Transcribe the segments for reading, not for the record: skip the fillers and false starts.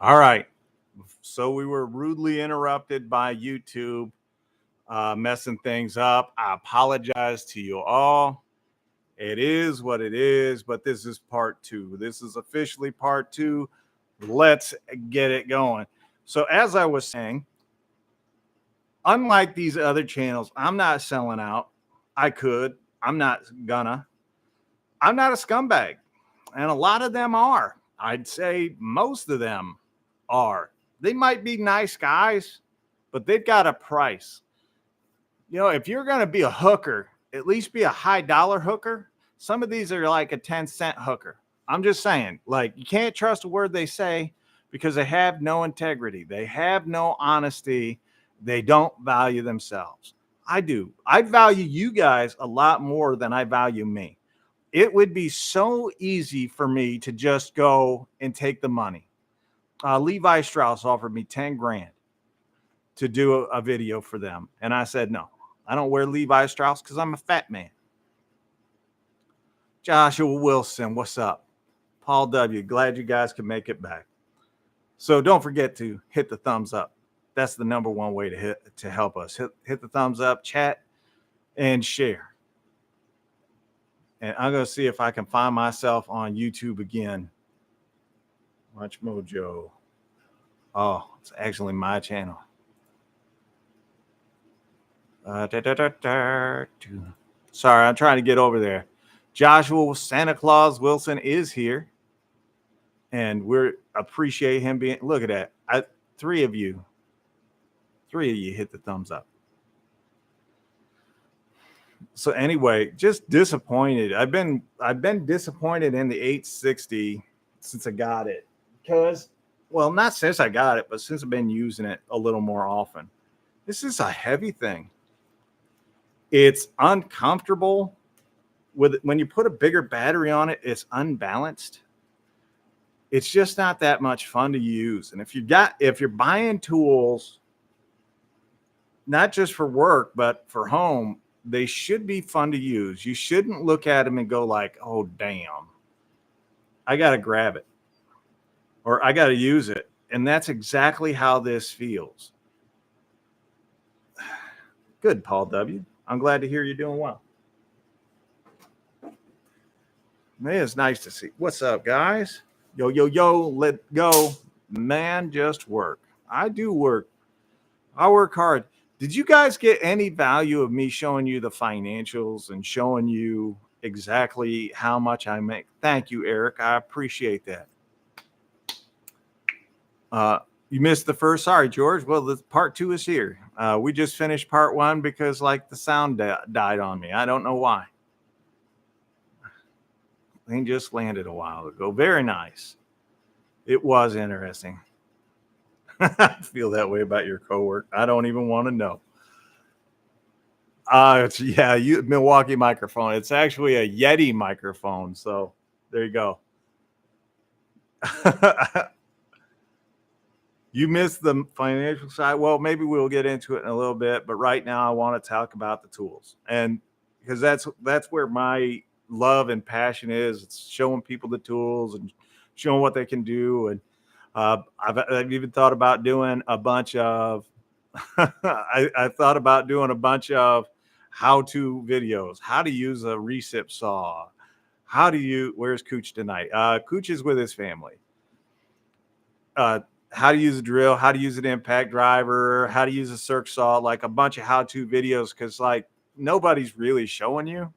All right. So we were rudely interrupted by YouTube messing things up. I apologize to you all. It is what it is, but this is part two. This is officially part two. Let's get it going. So, as I was saying, unlike these other channels, I'm not selling out. I could. I'm not gonna. I'm not a scumbag. And a lot of them are. I'd say most of them are. They might be nice guys, but they've got a price. You know, if you're going to be a hooker, at least be a high dollar hooker. Some of these are like a 10-cent hooker. I'm just saying, like, you can't trust a word they say because they have no integrity. They have no honesty. They don't value themselves. I do. I value you guys a lot more than I value me. It would be so easy for me to just go and take the money. Levi Strauss offered me 10 grand to do a video for them. And I said, no, I don't wear Levi Strauss because I'm a fat man. Joshua Wilson, what's up? Paul W., glad you guys could make it back. So don't forget to hit the thumbs up. That's the number one way to help us. Hit the thumbs up, chat, and share. And I'm going to see if I can find myself on YouTube again. Watch Mojo. Oh, it's actually my channel. Sorry, I'm trying to get over there. Joshua Santa Claus Wilson is here. And we appreciate him being. Look at that. Three of you hit the thumbs up. So anyway, just disappointed. I've been disappointed in the 860 since I got it. Because, well, not since I got it, but since I've been using it a little more often. This is a heavy thing. It's uncomfortable. When you put a bigger battery on it, it's unbalanced. It's just not that much fun to use. And if you're buying tools, not just for work, but for home, they should be fun to use. You shouldn't look at them and go like, oh, damn, I got to grab it or I got to use it. And that's exactly how this feels. Good, Paul W. I'm glad to hear you're doing well. It is nice to see. What's up, guys? Yo, yo, yo, let go. Man, just work. I do work. I work hard. Did you guys get any value of me showing you the financials and showing you exactly how much I make? Thank you, Eric. I appreciate that. You missed the first. Sorry, George. Well, the part two is here. We just finished part one because like the sound died on me. I don't know why. They just landed a while ago. Very nice. It was interesting. I feel that way about your coworker. I don't even want to know. Milwaukee microphone. It's actually a Yeti microphone. So there you go. You missed the financial side. Well, maybe we'll get into it in a little bit, but right now I want to talk about the tools, and because that's where my love and passion is. It's showing people the tools and showing what they can do. And I've even thought about doing a bunch of. I thought about doing a bunch of how-to videos, how to use a recip saw, where's Cooch tonight? Cooch is with his family. How to use a drill, how to use an impact driver, how to use a circ saw, like a bunch of how-to videos, because like nobody's really showing you.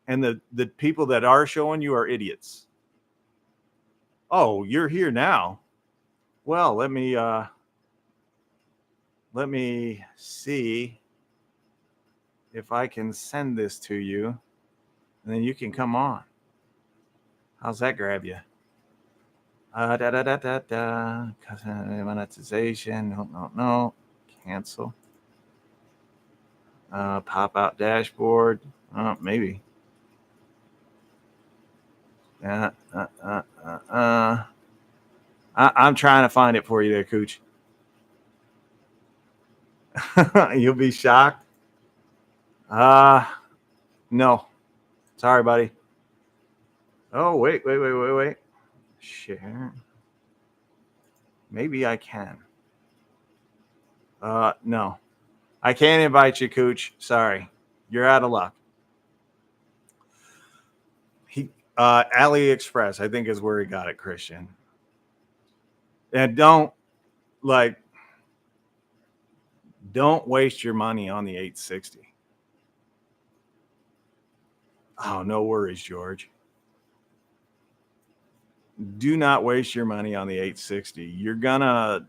And the people that are showing you are idiots. Oh, you're here now. Well, let me see if I can send this to you, and then you can come on. How's that grab you? Monetization. No. Cancel. Pop out dashboard. Maybe. I'm trying to find it for you there, Cooch. You'll be shocked. No. Sorry, buddy. Oh, wait. Share. Maybe I can. No, I can't invite you, Cooch. Sorry, you're out of luck. AliExpress, I think, is where he got it, Christian. And like don't waste your money on the 860. Oh, no worries, George. Do not waste your money on the 860. You're gonna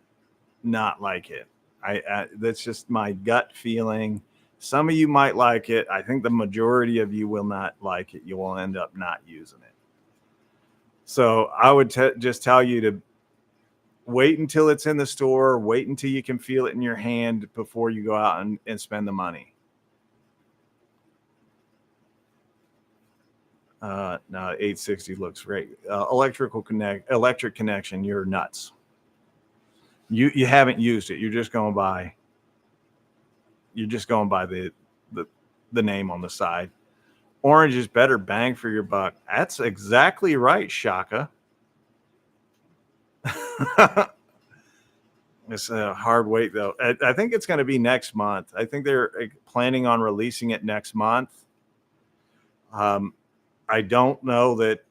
not like it. That's just my gut feeling. Some of you might like it. I think the majority of you will not like it. You will end up not using it. So I would just tell you to wait until it's in the store. Wait until you can feel it in your hand before you go out and spend the money. No, 860 looks great. Electric connection. You're nuts. You haven't used it. You're just going by the name on the side. Orange is better bang for your buck. That's exactly right, Shaka. It's a hard wait though. I think it's going to be next month. I think they're planning on releasing it next month. I don't know that.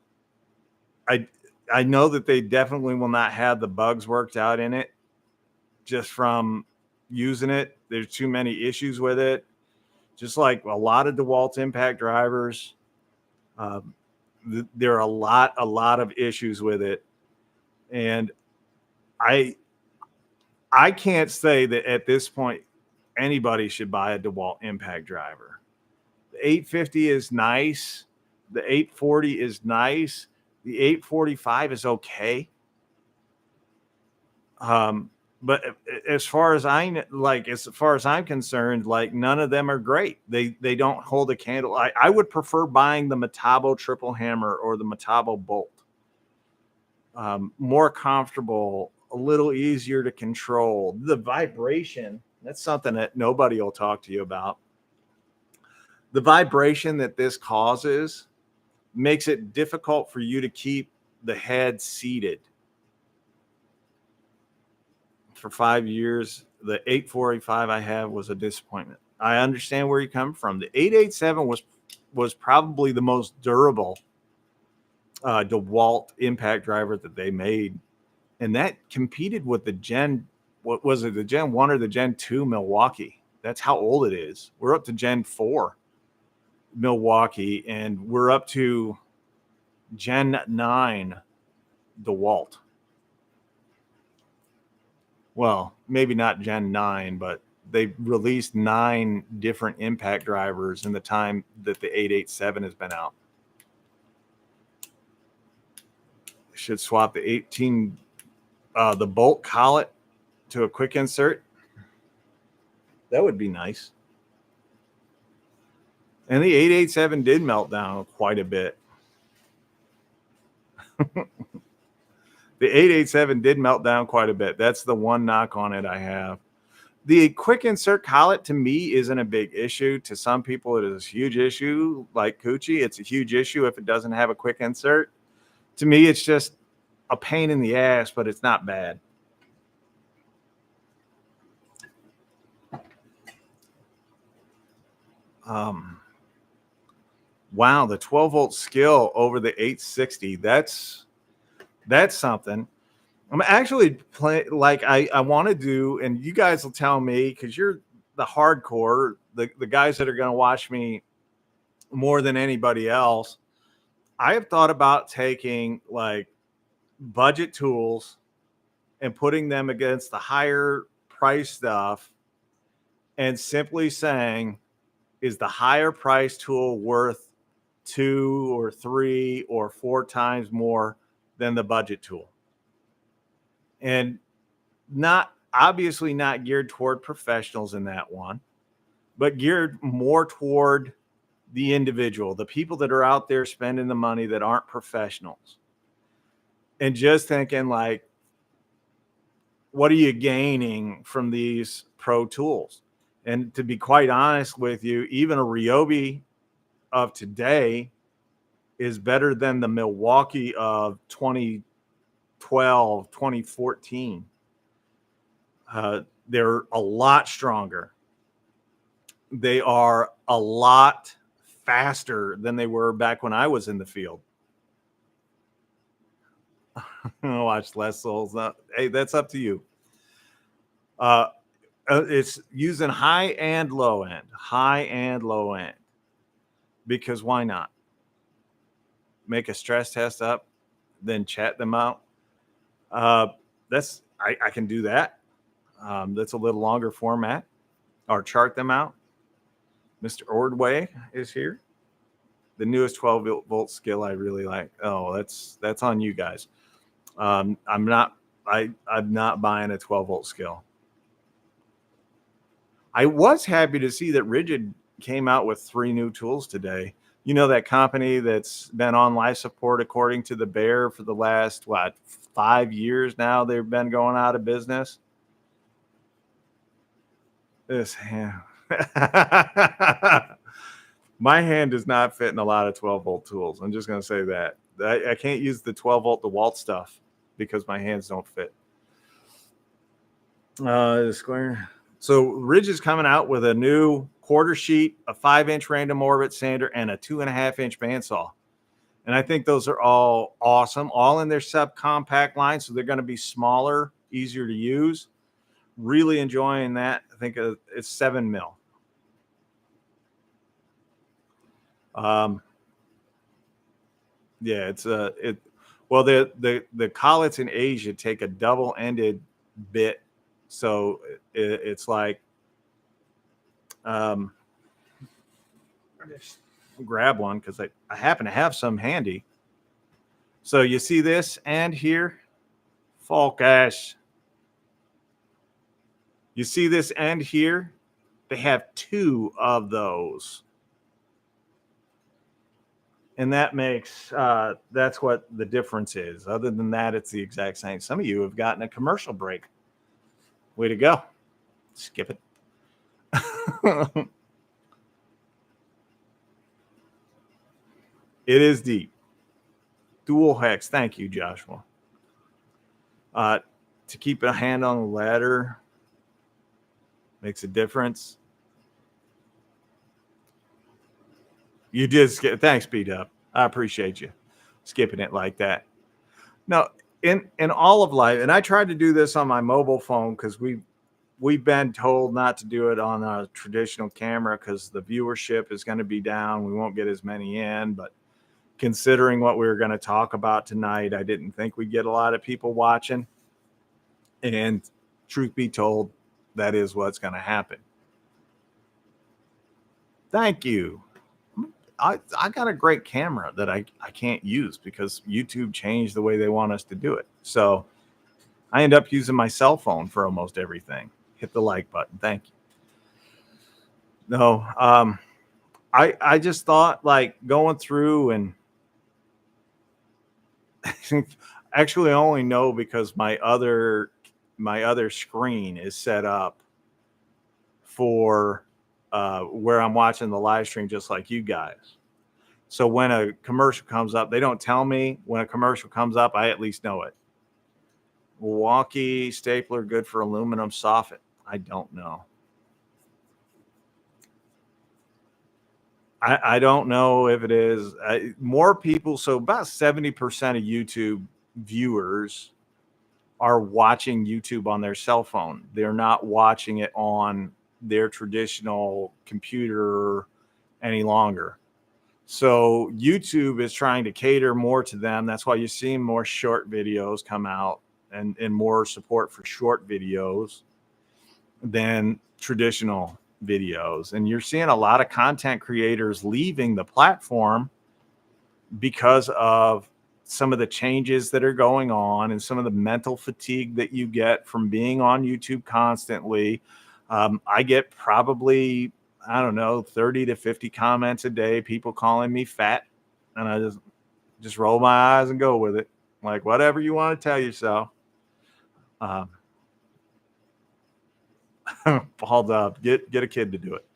I know that they definitely will not have the bugs worked out in it. Just from using it, there's too many issues with it. Just like a lot of Dewalt impact drivers, there are a lot of issues with it, and I can't say that at this point anybody should buy a Dewalt impact driver. The 850 is nice. The 840 is nice. The 845 is okay. But as far as I'm concerned, like none of them are great. They don't hold a candle. I would prefer buying the Metabo triple hammer or the Metabo bolt. More comfortable, a little easier to control. The vibration, that's something that nobody will talk to you about. The vibration that this causes makes it difficult for you to keep the head seated. For 5 years, the 845 I have was a disappointment. I understand where you come from. The 887 was probably the most durable DeWalt impact driver that they made, and that competed with the Gen 1 or the Gen 2 Milwaukee. That's how old it is. We're up to Gen 4 Milwaukee, and we're up to Gen 9 DeWalt. Well, maybe not Gen 9, but they released 9 different impact drivers in the time that the 887 has been out. Should swap the 18, the bolt collet to a quick insert. That would be nice. And the 887 did melt down quite a bit. The 887 did melt down quite a bit. That's the one knock on it I have. The quick insert collet to me isn't a big issue. To some people, it is a huge issue. Like Coochie, it's a huge issue if it doesn't have a quick insert. To me, it's just a pain in the ass, but it's not bad. Wow, the 12-volt skill over the 860. That's something. I'm actually playing, like I want to do, and you guys will tell me because you're the hardcore, the guys that are going to watch me more than anybody else. I have thought about taking like budget tools and putting them against the higher price stuff and simply saying, is the higher price tool worth 2 or 3 or 4 times more than the budget tool? And obviously not geared toward professionals in that one, but geared more toward the individual, the people that are out there spending the money that aren't professionals. And just thinking like, what are you gaining from these pro tools? And to be quite honest with you, even a Ryobi of today is better than the Milwaukee of 2012, 2014. They're a lot stronger. They are a lot faster than they were back when I was in the field. Watch less SoAlz. Hey, that's up to you. It's using high and low end, because why not? Make a stress test up, then chat them out. I can do that. That's a little longer format, or chart them out. Mr. Ordway is here. The newest 12-volt skill I really like. Oh, that's on you guys. I'm not buying a 12-volt skill. I was happy to see that Rigid came out with 3 new tools today. You know, that company that's been on life support, according to the Bear, for the last 5 years now. They've been going out of business. This hand. My hand does not fit in a lot of 12-volt tools. I'm just going to say that. I can't use the 12-volt Dewalt stuff because my hands don't fit. Square. So Ridge is coming out with a new quarter sheet, a 5-inch random orbit sander, and a 2.5-inch bandsaw. And I think those are all awesome, all in their subcompact line. So they're going to be smaller, easier to use. Really enjoying that. I think it's 7 mil. Yeah, well, the collets in Asia take a double-ended bit. So it's like, just grab one because I happen to have some handy. So you see this end here, Falkash. You see this end here? They have 2 of those. And that makes, that's what the difference is. Other than that, it's the exact same. Some of you have gotten a commercial break. Way to go. Skip it. It is deep. Dual hex. Thank you, Joshua. To keep a hand on the ladder makes a difference. You did skip. Thanks, B-Dub. I appreciate you skipping it like that. Now, in all of life, and I tried to do this on my mobile phone because we've been told not to do it on a traditional camera because the viewership is going to be down. We won't get as many in, but considering what we were going to talk about tonight, I didn't think we'd get a lot of people watching. And truth be told, that is what's going to happen. Thank you. I got a great camera that I can't use because YouTube changed the way they want us to do it. So I end up using my cell phone for almost everything. Hit the like button. Thank you. No, I just thought, like, going through, and actually I only know because my other screen is set up for where I'm watching the live stream, just like you guys. So when a commercial comes up, they don't tell me. When a commercial comes up, I at least know it. Milwaukee stapler, good for aluminum soffit. I don't know. I don't know if it is. More people, so about 70% of YouTube viewers are watching YouTube on their cell phone. They're not watching it on their traditional computer any longer. So YouTube is trying to cater more to them. That's why you're seeing more short videos come out and more support for short videos than traditional videos. And you're seeing a lot of content creators leaving the platform because of some of the changes that are going on and some of the mental fatigue that you get from being on YouTube constantly. I get probably, I don't know, 30 to 50 comments a day, people calling me fat. And I just roll my eyes and go with it. Like, whatever you want to tell yourself. Hold up, get a kid to do it.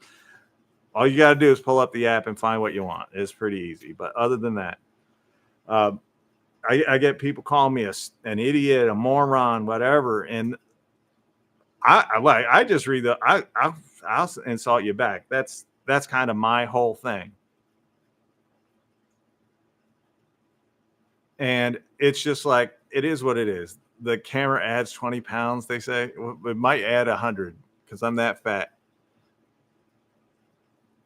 All you got to do is pull up the app and find what you want. It's pretty easy. But other than that, I get people calling me an idiot, a moron, whatever. And I just read I'll insult you back. That's kind of my whole thing. And it's just like, it is what it is. The camera adds 20 pounds, they say. It might add 100 because I'm that fat.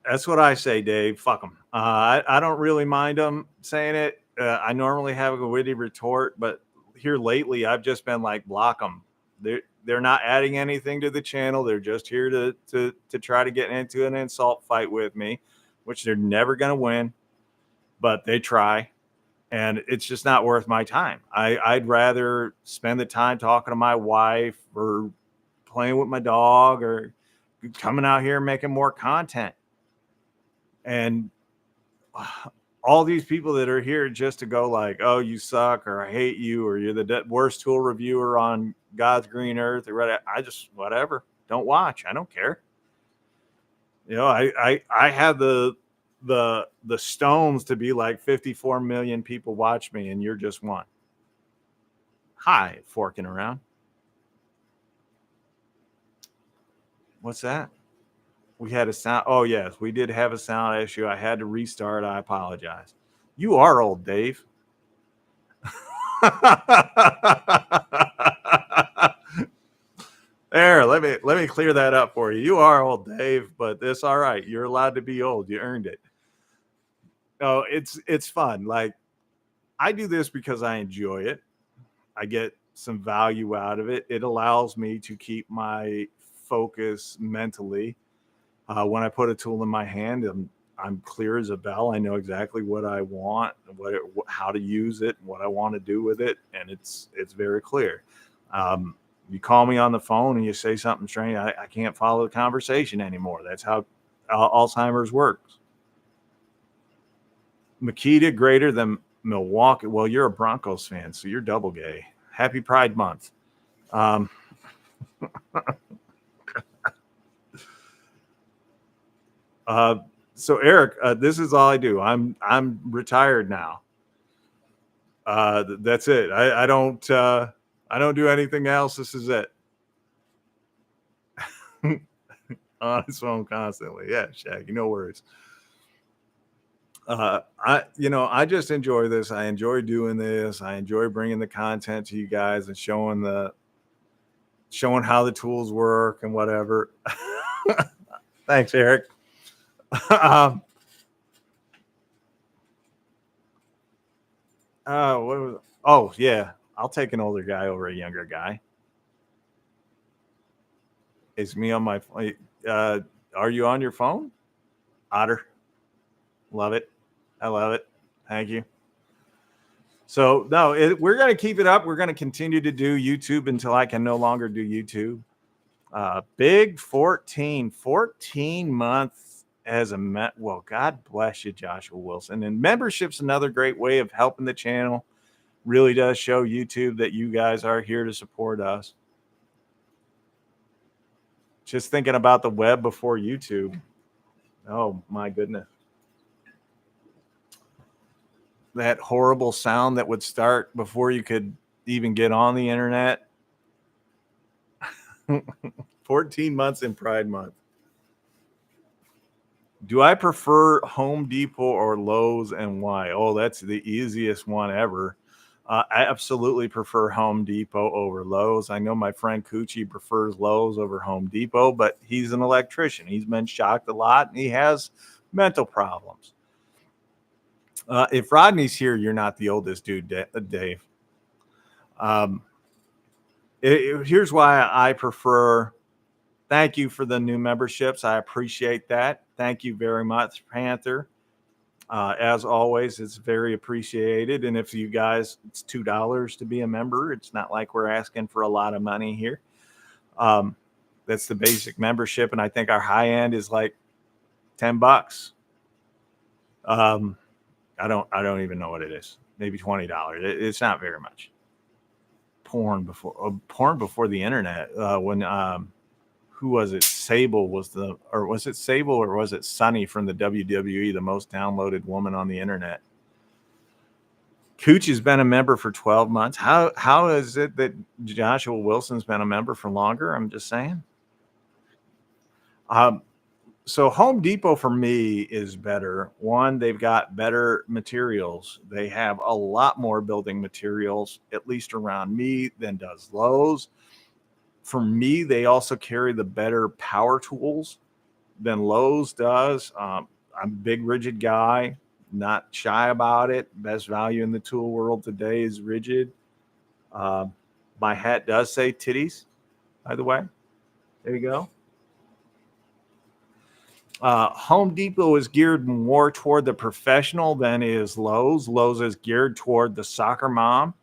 That's what I say, Dave. Fuck them. I don't really mind them saying it. I normally have a witty retort, but here lately, I've just been like, block them. They're not adding anything to the channel. They're just here to try to get into an insult fight with me, which they're never going to win, but they try. And it's just not worth my time. I'd rather spend the time talking to my wife or playing with my dog or coming out here and making more content. And all these people that are here just to go like, oh, you suck, or I hate you, or you're the worst tool reviewer on God's green earth, or whatever. I just, whatever. Don't watch. I don't care. You know, I have the stones to be like 54 million people watch me, and you're just one. Hi, forking around. What's that? We had a sound. Oh, yes, we did have a sound issue. I had to restart. I apologize. You are old, Dave. There, let me clear that up for you. You are old, Dave, but it's all right. You're allowed to be old. You earned it. Oh, it's fun. Like, I do this because I enjoy it. I get some value out of it. It allows me to keep my focus mentally. When I put a tool in my hand, I'm clear as a bell. I know exactly what I want, how to use it, what I want to do with it, and it's very clear. You call me on the phone and you say something strange, I can't follow the conversation anymore. That's how Alzheimer's works. Makita greater than Milwaukee. Well, you're a Broncos fan, so you're double gay. Happy Pride Month. So Eric, this is all I do. I'm retired now. That's it. I don't do anything else. This is it. On his phone constantly. Yeah, Shaggy, no worries. I just enjoy this. I enjoy doing this. I enjoy bringing the content to you guys and showing how the tools work and whatever. Thanks, Eric. Oh yeah, I'll take an older guy over a younger guy. It's me on my phone. Are you on your phone? Otter. Love it. I love it. Thank you. So no, we're going to keep it up. We're going to continue to do YouTube until I can no longer do YouTube. Big 14 months as a well, God bless you, Joshua Wilson. And membership's another great way of helping the channel. Really does show YouTube that you guys are here to support us. Just thinking about the web before YouTube. Oh my goodness. That horrible sound that would start before you could even get on the internet. 14 months in Pride Month. Do I prefer Home Depot or Lowe's, and why? Oh, that's the easiest one ever. I absolutely prefer Home Depot over Lowe's. I know my friend Coochie prefers Lowe's over Home Depot, but he's an electrician. He's been shocked a lot, and he has mental problems. If Rodney's here, you're not the oldest dude, Dave. Here's why I prefer. Thank you for the new memberships. I appreciate that. Thank you very much, Panther. As always, it's very appreciated. And if you guys, it's $2 to be a member. It's not like we're asking for a lot of money here. That's the basic membership. And I think our high end is like $10. I don't even know what it is. Maybe $20. It's not very much. Porn before the internet. When who was it? Sable was was it Sable or was it Sunny from the WWE, the most downloaded woman on the internet? Cooch has been a member for 12 months. How is it that Joshua Wilson's been a member for longer? I'm just saying. Um, so Home Depot for me is better. One, they've got better materials. They have a lot more building materials, at least around me, than does Lowe's. For me, they also carry the better power tools than Lowe's does. I'm a big rigid guy, not shy about it. Best value in the tool world today is rigid. Uh, my hat does say titties, by the way. There you go. Home Depot is geared more toward the professional than is Lowe's. Lowe's is geared toward the soccer mom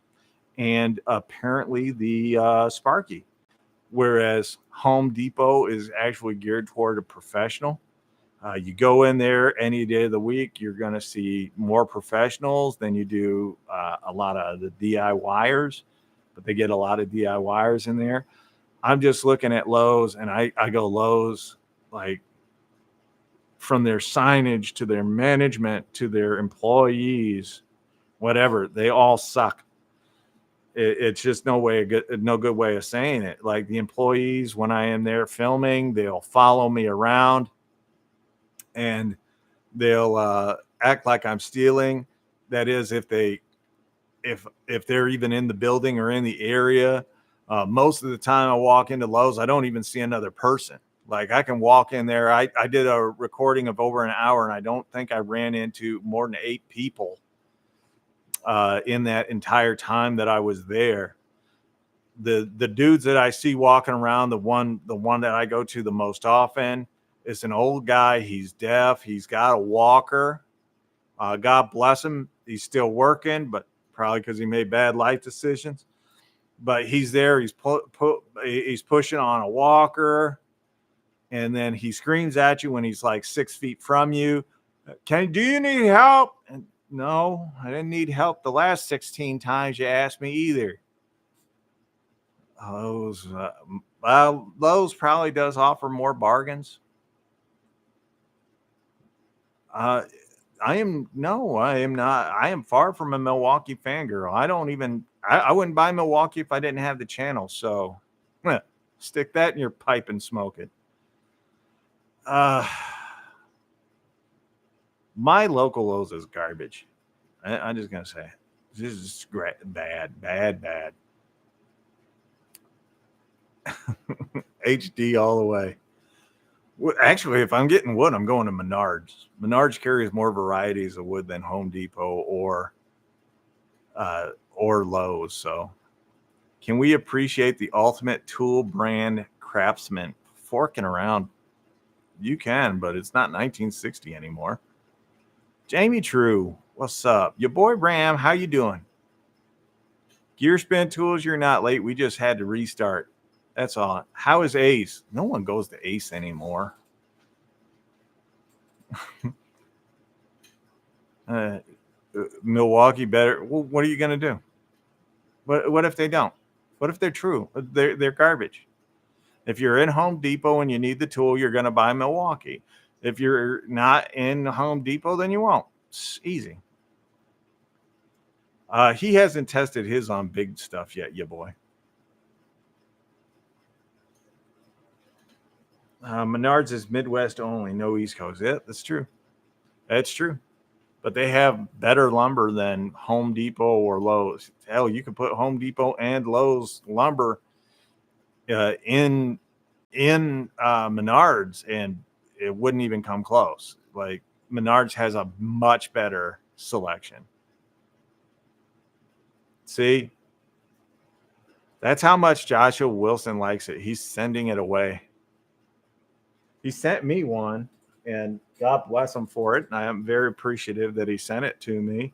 and apparently the Sparky, whereas Home Depot is actually geared toward a professional. You go in there any day of the week, you're going to see more professionals than you do a lot of the DIYers, but they get a lot of DIYers in there. I'm just looking at Lowe's and I go Lowe's, like, from their signage to their management to their employees, whatever, they all suck. It's just no good way of saying it. Like, the employees, when I am there filming, they'll follow me around and they'll act like I'm stealing. That is, if they're even in the building or in the area. Most of the time I walk into Lowe's, I don't even see another person. Like, I can walk in there. I did a recording of over an hour, and I don't think I ran into more than 8 people in that entire time that I was there. The dudes that I see walking around, the one that I go to the most often is an old guy. He's deaf. He's got a walker. God bless him. He's still working, but probably because he made bad life decisions. But he's there. He's pushing on a walker. And then he screams at you when he's like 6 feet from you. Do you need help? And no, I didn't need help the last 16 times you asked me either. Lowe's probably does offer more bargains. I am not. I am far from a Milwaukee fangirl. I wouldn't buy Milwaukee if I didn't have the channel. So stick that in your pipe and smoke it. My local Lowe's is garbage. I'm just gonna say this is great, bad. HD all the way. Actually, if I'm getting wood, I'm going to Menards. Menards carries more varieties of wood than Home Depot or Lowe's. So, can we appreciate the ultimate tool brand craftsman forking around? You can, but it's not 1960 anymore. Jamie True, what's up? Your boy Ram, how you doing? Gear Spin Tools, you're not late. We just had to restart. That's all. How is Ace? No one goes to Ace anymore. Milwaukee better. Well, what are you going to do? What if they don't? What if they're true? They're garbage. If you're in Home Depot and you need the tool, you're going to buy Milwaukee. If you're not in Home Depot, then you won't. It's easy. He hasn't tested his on big stuff yet, ya boy. Menards is Midwest only, no East Coast. Yeah, that's true. That's true. But they have better lumber than Home Depot or Lowe's. Hell, you could put Home Depot and Lowe's lumber in Menards, and it wouldn't even come close. Like, Menards has a much better selection. See, that's how much Joshua Wilson likes it. He's sending it away. He sent me one, and God bless him for it. And I am very appreciative that he sent it to me.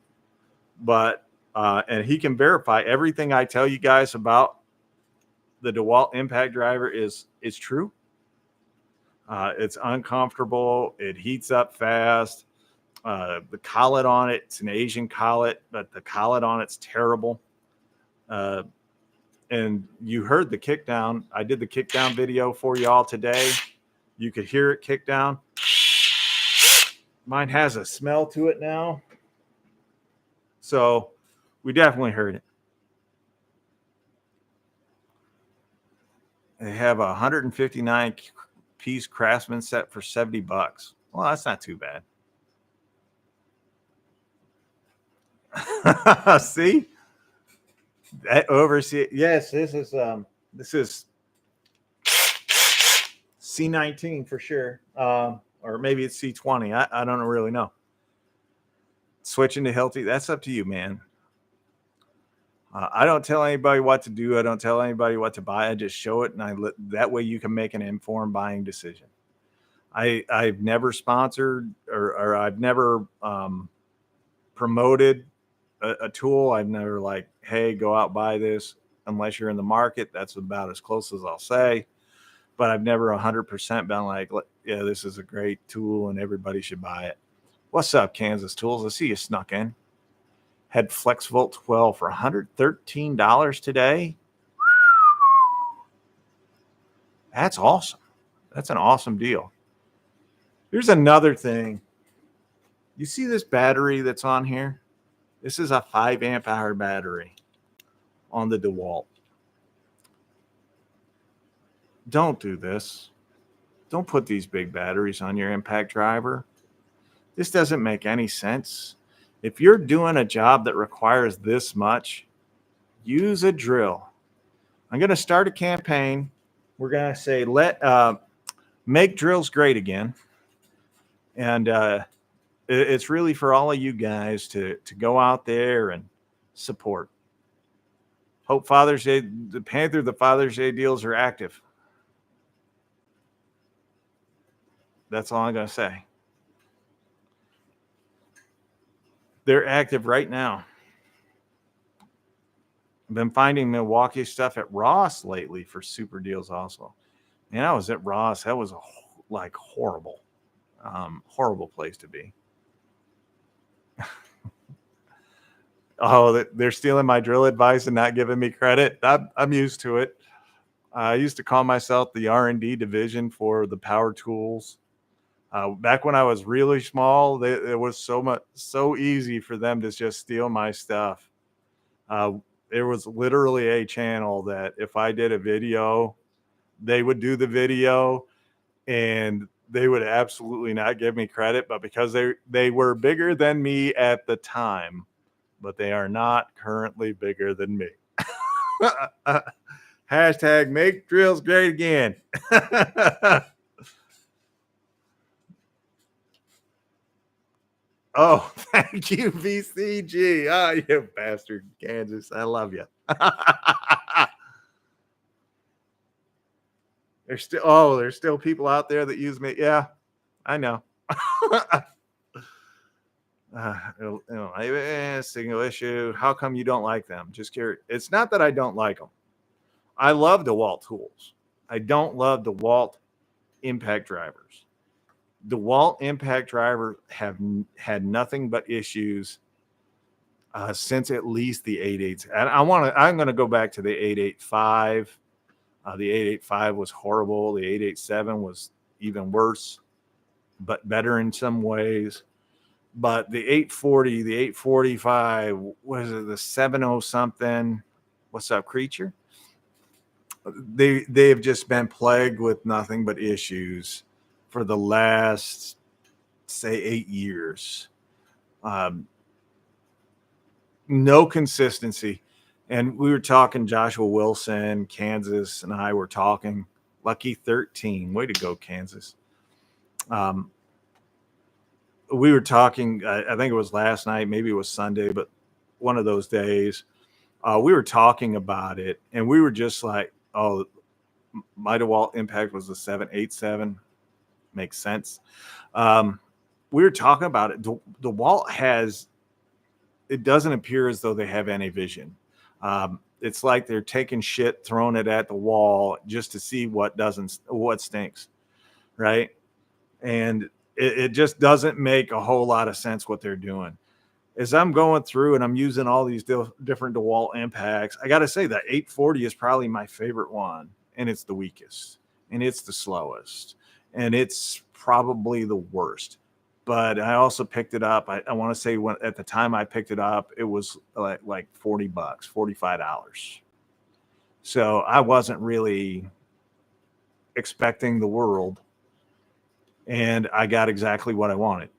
But and he can verify everything I tell you guys about the Dewalt impact driver is true. It's uncomfortable. It heats up fast. The collet on it's an Asian collet, but the collet on it's terrible. And you heard the kick down. I did the kick down video for y'all today. You could hear it kick down. Mine has a smell to it now. So We definitely heard it. They have a 159 piece Craftsman set for $70. Well, that's not too bad. See? That oversee. Yes, this is C19 for sure. Or maybe it's C20. I don't really know. Switching to healthy, that's up to you, man. I don't tell anybody what to do. I don't tell anybody what to buy. I just show it, and that way you can make an informed buying decision. I've never sponsored or I've never promoted a tool. I've never like, hey, go out buy this unless you're in the market. That's about as close as I'll say. But I've never 100% been like, yeah, this is a great tool and everybody should buy it. What's up, Kansas Tools? I see you snuck in. Had FlexVolt 12 for $113 today. That's awesome. That's an awesome deal. Here's another thing. You see this battery that's on here? This is a 5 amp hour battery on the Dewalt. Don't do this. Don't put these big batteries on your impact driver. This doesn't make any sense. If you're doing a job that requires this much, use a drill. I'm going to start a campaign. We're going to say, make drills great again. And it's really for all of you guys to go out there and support. Hope Father's Day, the Panther, the Father's Day deals are active. That's all I'm going to say. They're active right now. I've been finding Milwaukee stuff at Ross lately for super deals also. Man, I was at Ross. That was horrible place to be. Oh, they're stealing my drill advice and not giving me credit. I'm used to it. I used to call myself the R&D division for the power tools. Back when I was really small, it was so easy for them to just steal my stuff. There was literally a channel that if I did a video, they would do the video and they would absolutely not give me credit. But because they were bigger than me at the time, but they are not currently bigger than me. Hashtag make drills great again. Oh, thank you, VCG. Oh, you bastard, Kansas. I love you. There's still people out there that use me. Yeah, I know. Single issue. How come you don't like them? Just curious. It's not that I don't like them. I love DeWalt tools. I don't love DeWalt impact drivers. DeWalt impact drivers have had nothing but issues since at least the 8.8. And I'm going to go back to the 8.85. The 8.85 was horrible. The 8.87 was even worse, but better in some ways. But the 840, the 845, was it the 70 something? What's up, creature? They have just been plagued with nothing but issues for the last, say, 8 years. No consistency. And we were talking, Joshua Wilson, Kansas, and I were talking. Lucky 13. Way to go, Kansas. We were talking, I think it was last night, maybe it was Sunday, but one of those days. We were talking about it, and we were just like, oh, my DeWalt impact was the 787. Makes sense. We were talking about it. DeWalt has, it doesn't appear as though they have any vision. It's like they're taking shit, throwing it at the wall just to see what stinks, right? And it just doesn't make a whole lot of sense what they're doing. As I'm going through and I'm using all these different DeWalt impacts, I got to say that 840 is probably my favorite one, and it's the weakest, and it's the slowest, and it's probably the worst. but I also picked it up. I want to say when at the time I picked it up, it was like $40, $45. So I wasn't really expecting the world, and I got exactly what I wanted.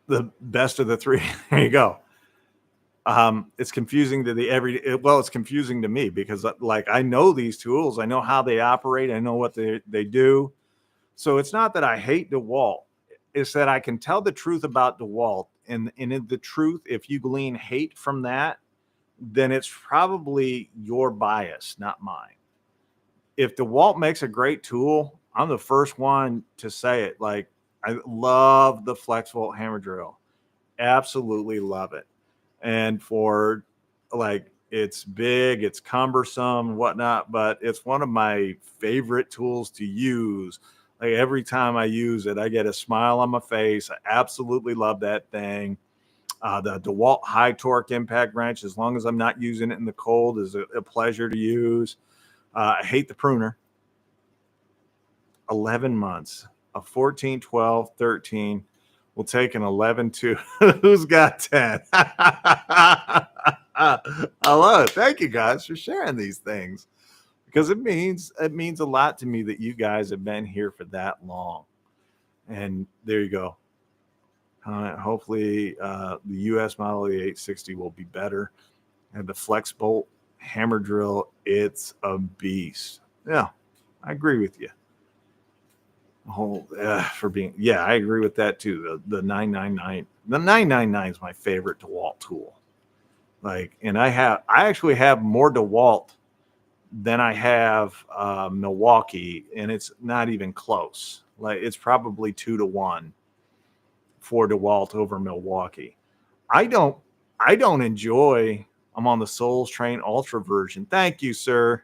The best of the three. There you go. It's confusing to it's confusing to me because like I know these tools, I know how they operate, I know what they do. So it's not that I hate DeWalt, it's that I can tell the truth about DeWalt, and in the truth, if you glean hate from that, then it's probably your bias, not mine. If DeWalt makes a great tool, I'm the first one to say it. Like, I love the FlexVolt hammer drill. Absolutely love it. And for like, it's big, it's cumbersome, whatnot, but it's one of my favorite tools to use. Like, every time I use it, I get a smile on my face. I absolutely love that thing. The DeWalt high torque impact wrench, as long as I'm not using it in the cold, is a pleasure to use. I hate the pruner. 11 months, a 14, 12, 13. We'll take an 11 too. Who's got 10? I love it. Thank you guys for sharing these things, because it means a lot to me that you guys have been here for that long. And there you go. Hopefully the US model of the 860 will be better. And the FlexVolt hammer drill, it's a beast. Yeah, I agree with you. I agree with that too. The 999, the 999 is my favorite DeWalt tool. Like, and I actually have more DeWalt than I have Milwaukee, and it's not even close. Like, it's probably 2-1 for DeWalt over Milwaukee. I don't enjoy. I'm on the SoAlz Train Ultra version. Thank you, sir.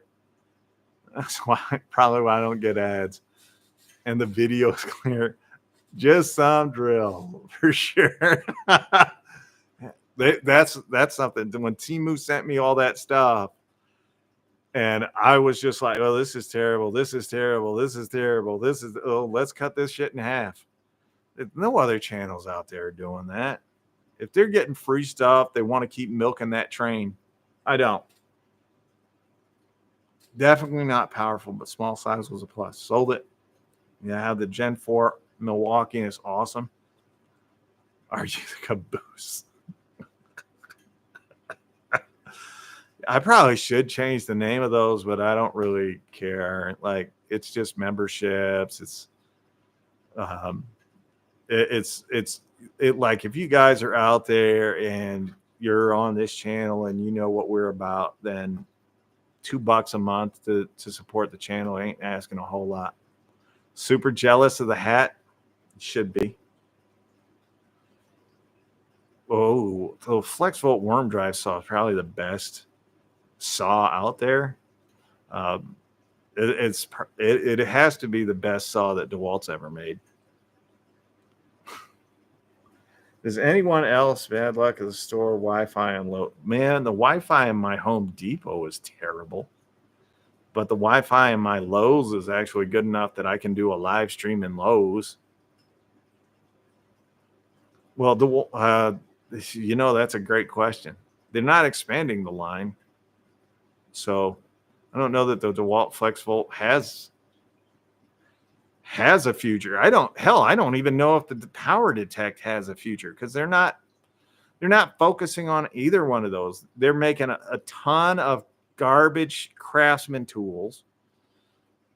That's probably why I don't get ads. And the video is clear. Just some drill for sure. That's something. When Temu sent me all that stuff, and I was just like, "Oh, this is terrible. This is terrible. This is terrible. Let's cut this shit in half." No other channels out there are doing that. If they're getting free stuff, they want to keep milking that train. I don't. Definitely not powerful, but small size was a plus. Sold it. Yeah, I have the Gen 4 Milwaukee, and it's awesome. Are you the caboose? I probably should change the name of those, but I don't really care. Like, it's just memberships. It's like, if you guys are out there and you're on this channel and you know what we're about, then $2 a month to support the channel ain't asking a whole lot. Super jealous of the hat? Should be. Oh, the FlexVolt worm drive saw is probably the best saw out there. It has to be the best saw that DeWalt's ever made. Does anyone else bad luck at the store Wi-Fi and low? Man, the Wi-Fi in my Home Depot is terrible. But the Wi-Fi in my Lowe's is actually good enough that I can do a live stream in Lowe's. Well, that's a great question. They're not expanding the line. So I don't know that the DeWalt FlexVolt has a future. I don't even know if the Power Detect has a future, because they're not focusing on either one of those. They're making a ton of garbage Craftsman tools,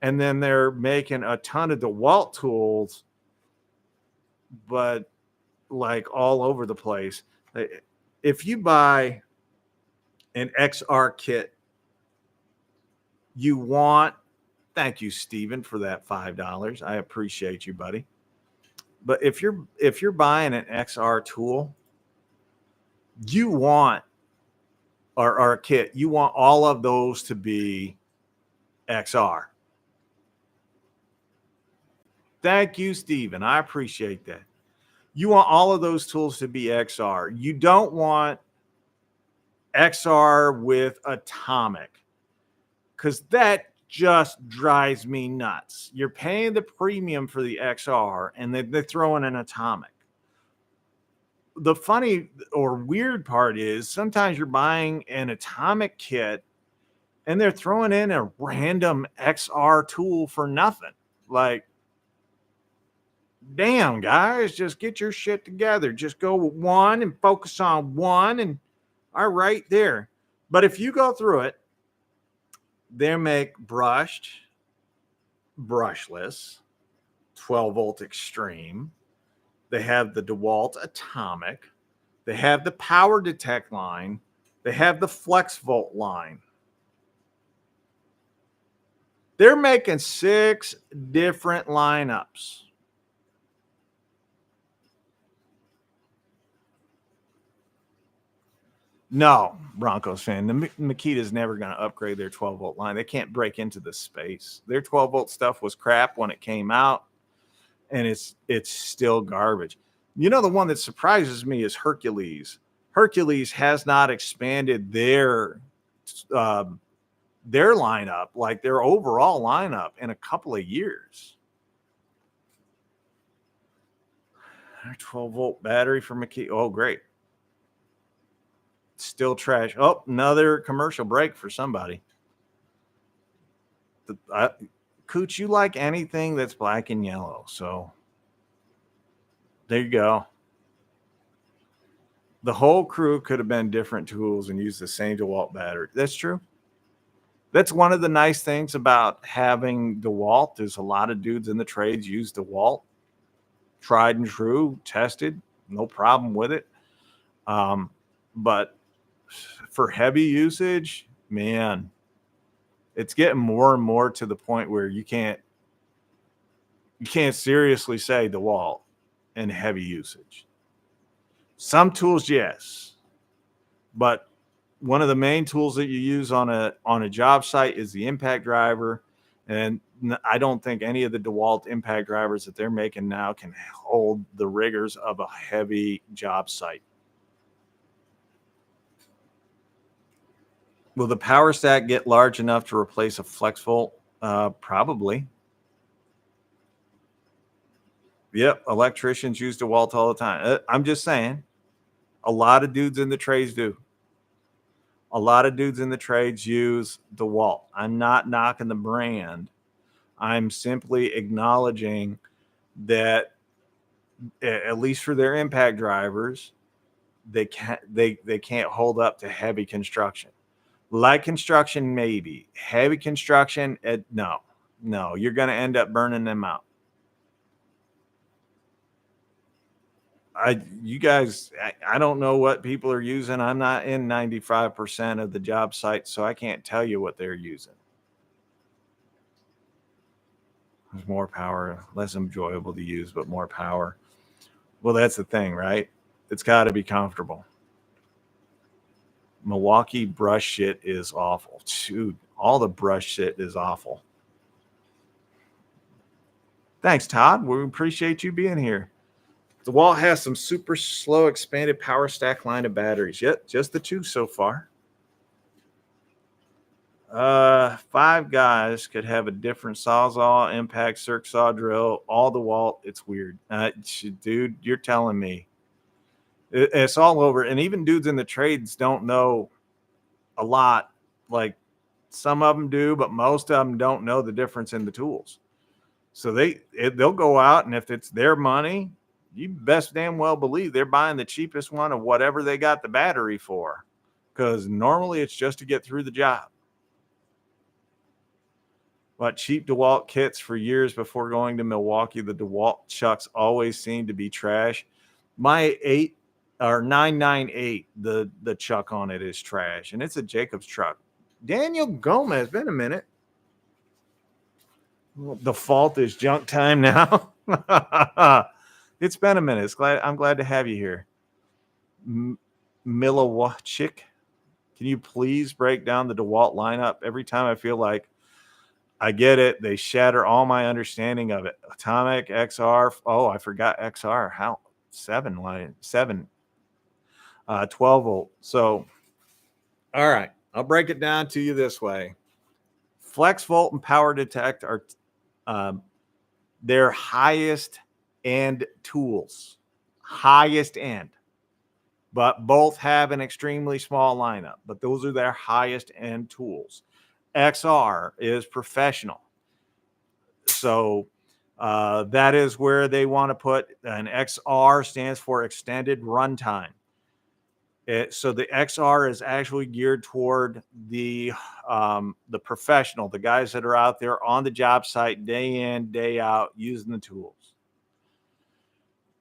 and then they're making a ton of DeWalt tools, but like all over the place. If you buy an XR kit, thank you, Steven, for that $5. I appreciate you, buddy. But if you're buying an XR tool, you want or a kit, you want all of those to be XR. Thank you, Steven. I appreciate that. You want all of those tools to be XR. You don't want XR with atomic, because that just drives me nuts. You're paying the premium for the XR and they throw in an atomic. The funny or weird part is sometimes you're buying an atomic kit and they're throwing in a random XR tool for nothing. Like, damn, guys, just get your shit together. Just go with one and focus on one, and all right there. But if you go through it, they make brushed, brushless, 12-volt extreme. They have the Dewalt atomic. They have the power detect line. They have the flex volt line. They're making 6 different lineups. No, Broncos fan. The Makita is never going to upgrade their 12-volt line. They can't break into this space. Their 12-volt stuff was crap when it came out, and it's still garbage. You know, the one that surprises me is Hercules. Hercules has not expanded their lineup, like their overall lineup, in a couple of years. 12-volt battery for Makita. Oh, great. Still trash. Oh, another commercial break for somebody. Cooch, you like anything that's black and yellow, so there you go. The whole crew could have been different tools and used the same DeWalt battery. That's true. That's one of the nice things about having DeWalt. There's a lot of dudes in the trades use DeWalt. Tried and true, tested, no problem with it. But for heavy usage, man, it's getting more and more to the point where you can't seriously say DeWalt in heavy usage. Some tools, yes, but one of the main tools that you use on a job site is the impact driver, and I don't think any of the DeWalt impact drivers that they're making now can hold the rigors of a heavy job site. Will the power stack get large enough to replace a flex volt? Probably. Yep, electricians use DeWalt all the time. I'm just saying, a lot of dudes in the trades do. A lot of dudes in the trades use DeWalt. I'm not knocking the brand. I'm simply acknowledging that, at least for their impact drivers, they can't hold up to heavy construction. Light construction, maybe. Heavy construction, no. You're going to end up burning them out. You guys, I don't know what people are using. I'm not in 95% of the job sites, so I can't tell you what they're using. There's more power, less enjoyable to use, but more power. Well, that's the thing, right? It's got to be comfortable. Milwaukee brush shit is awful. Dude, all the brush shit is awful. Thanks, Todd. We appreciate you being here. DeWalt has some super slow expanded power stack line of batteries. Yep, just the 2 so far. 5 guys could have a different Sawzall, impact, circ saw drill, all DeWalt. It's weird. Dude, you're telling me. It's all over. And even dudes in the trades don't know a lot. Like, some of them do, but most of them don't know the difference in the tools. So they'll go out, and if it's their money, you best damn well believe they're buying the cheapest one of whatever they got the battery for, because normally it's just to get through the job. But cheap DeWalt kits for years before going to Milwaukee, the DeWalt chucks always seemed to be trash. My 998, the chuck on it is trash, and it's a Jacobs truck. Daniel Gomez, been a minute. The fault is junk time now. It's been a minute. I'm glad to have you here. Milawachik, can you please break down the DeWalt lineup? Every time I feel like I get it, they shatter all my understanding of it. Atomic, XR. Oh, I forgot XR. How? 7 12 volt. So, all right, I'll break it down to you this way. Flex Volt and Power Detect are their highest end tools, highest end, but both have an extremely small lineup, but those are their highest end tools. XR is professional. So that is where they want to put an XR stands for extended runtime. So the XR is actually geared toward the professional, the guys that are out there on the job site day in, day out, using the tools.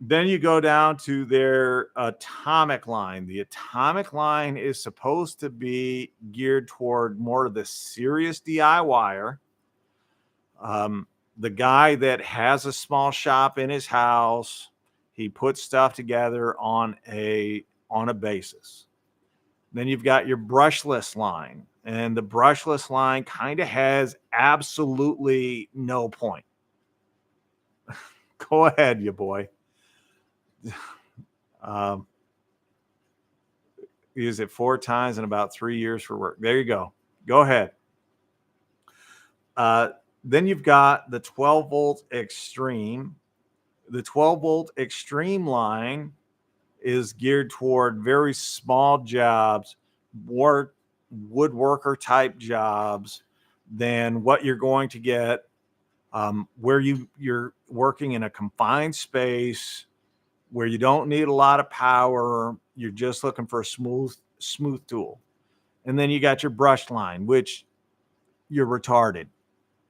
Then you go down to their atomic line. The atomic line is supposed to be geared toward more of the serious DIYer. The guy that has a small shop in his house, he puts stuff together on a basis. Then you've got your brushless line, and the brushless line kind of has absolutely no point. Go ahead, you boy. Use it 4 times in about 3 years for work. There you go. Go ahead. Then you've got the 12 volt extreme. The 12 volt extreme line is geared toward very small jobs, more woodworker type jobs than what you're going to get where you're working in a confined space where you don't need a lot of power. You're just looking for a smooth tool. And then you got your brush line, which you're retarded.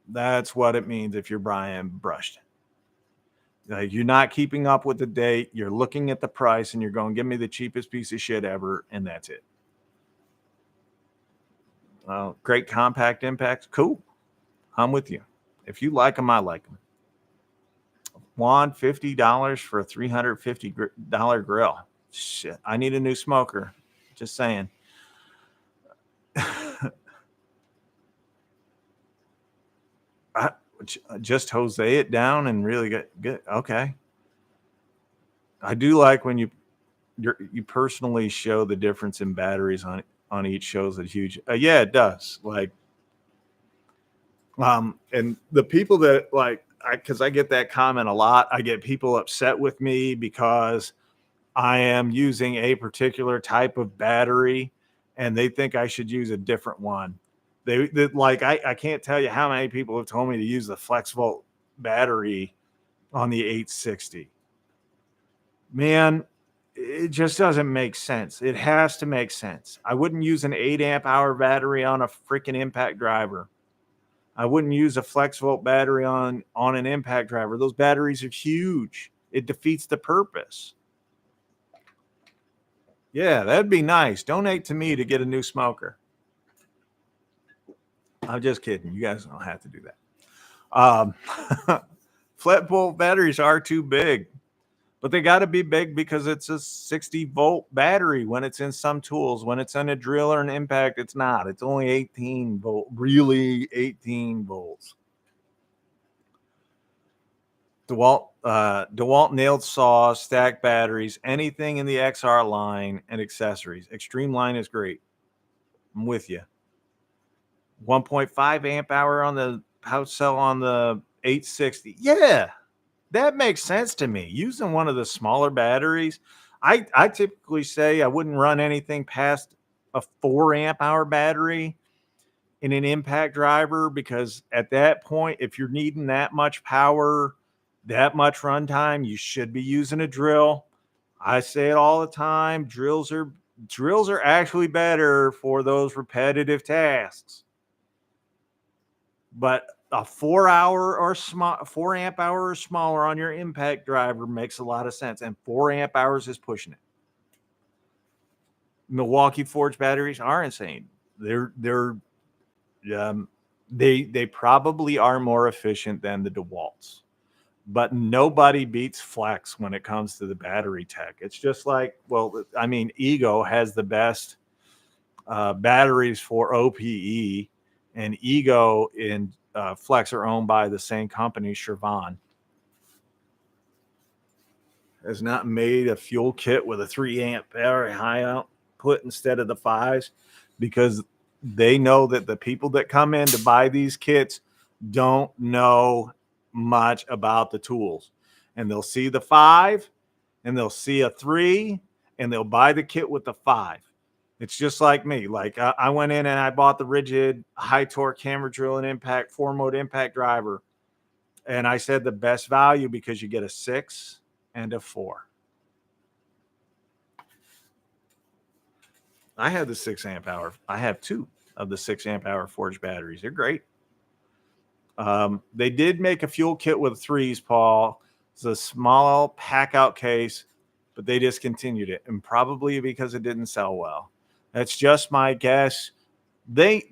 That's what it means if you're Brian brushed. Like, you're not keeping up with the date. You're looking at the price and you're going, give me the cheapest piece of shit ever. And that's it. Great compact impacts. Cool. I'm with you. If you like them, I like them. Juan, $50 for a $350 grill. Shit. I need a new smoker. Just saying. Just Jose it down and really get okay. I do like when you personally show the difference in batteries on each shows a huge yeah, it does. Like and the people that because I get that comment a lot. I get people upset with me because I am using a particular type of battery and they think I should use a different one. They I can't tell you how many people have told me to use the Flex Volt battery on the 860. Man, it just doesn't make sense. It has to make sense. I wouldn't use an 8 amp hour battery on a freaking impact driver. I wouldn't use a Flex Volt battery on an impact driver. Those batteries are huge. It defeats the purpose. Yeah, that'd be nice. Donate to me to get a new smoker. I'm just kidding. You guys don't have to do that. Flat volt batteries are too big, but they got to be big because it's a 60 volt battery when it's in some tools. When it's in a drill or an impact, it's not. It's only 18 volt, really 18 volts. Dewalt nailed saws, stack batteries, anything in the XR line and accessories. Extreme line is great. I'm with you. 1.5 amp hour on the pouch cell on the 860. Yeah, that makes sense to me. Using one of the smaller batteries, I typically say I wouldn't run anything past a 4 amp hour battery in an impact driver, because at that point, if you're needing that much power, that much runtime, you should be using a drill. I say it all the time. Drills are actually better for those repetitive tasks. But a 4 amp hour or smaller on your impact driver makes a lot of sense. And 4 amp hours is pushing it. Milwaukee Forge batteries are insane. They probably are more efficient than the Dewalts, but nobody beats Flex when it comes to the battery tech. It's just like, well, I mean, Ego has the best batteries for OPE, and Ego and Flex are owned by the same company, Shervan. Has not made a fuel kit with a 3 amp hour high output instead of the 5s, because they know that the people that come in to buy these kits don't know much about the tools, and they'll see the 5 and they'll see a 3 and they'll buy the kit with the 5. It's just like me. Like I went in and I bought the rigid high torque hammer drill and impact 4-mode impact driver. And I said the best value because you get a 6 and a 4. I have the 6 amp hour. I have 2 of the 6 amp hour forged batteries. They're great. They did make a fuel kit with 3s, Paul. It's a small pack out case, but they discontinued it, and probably because it didn't sell well. That's just my guess. They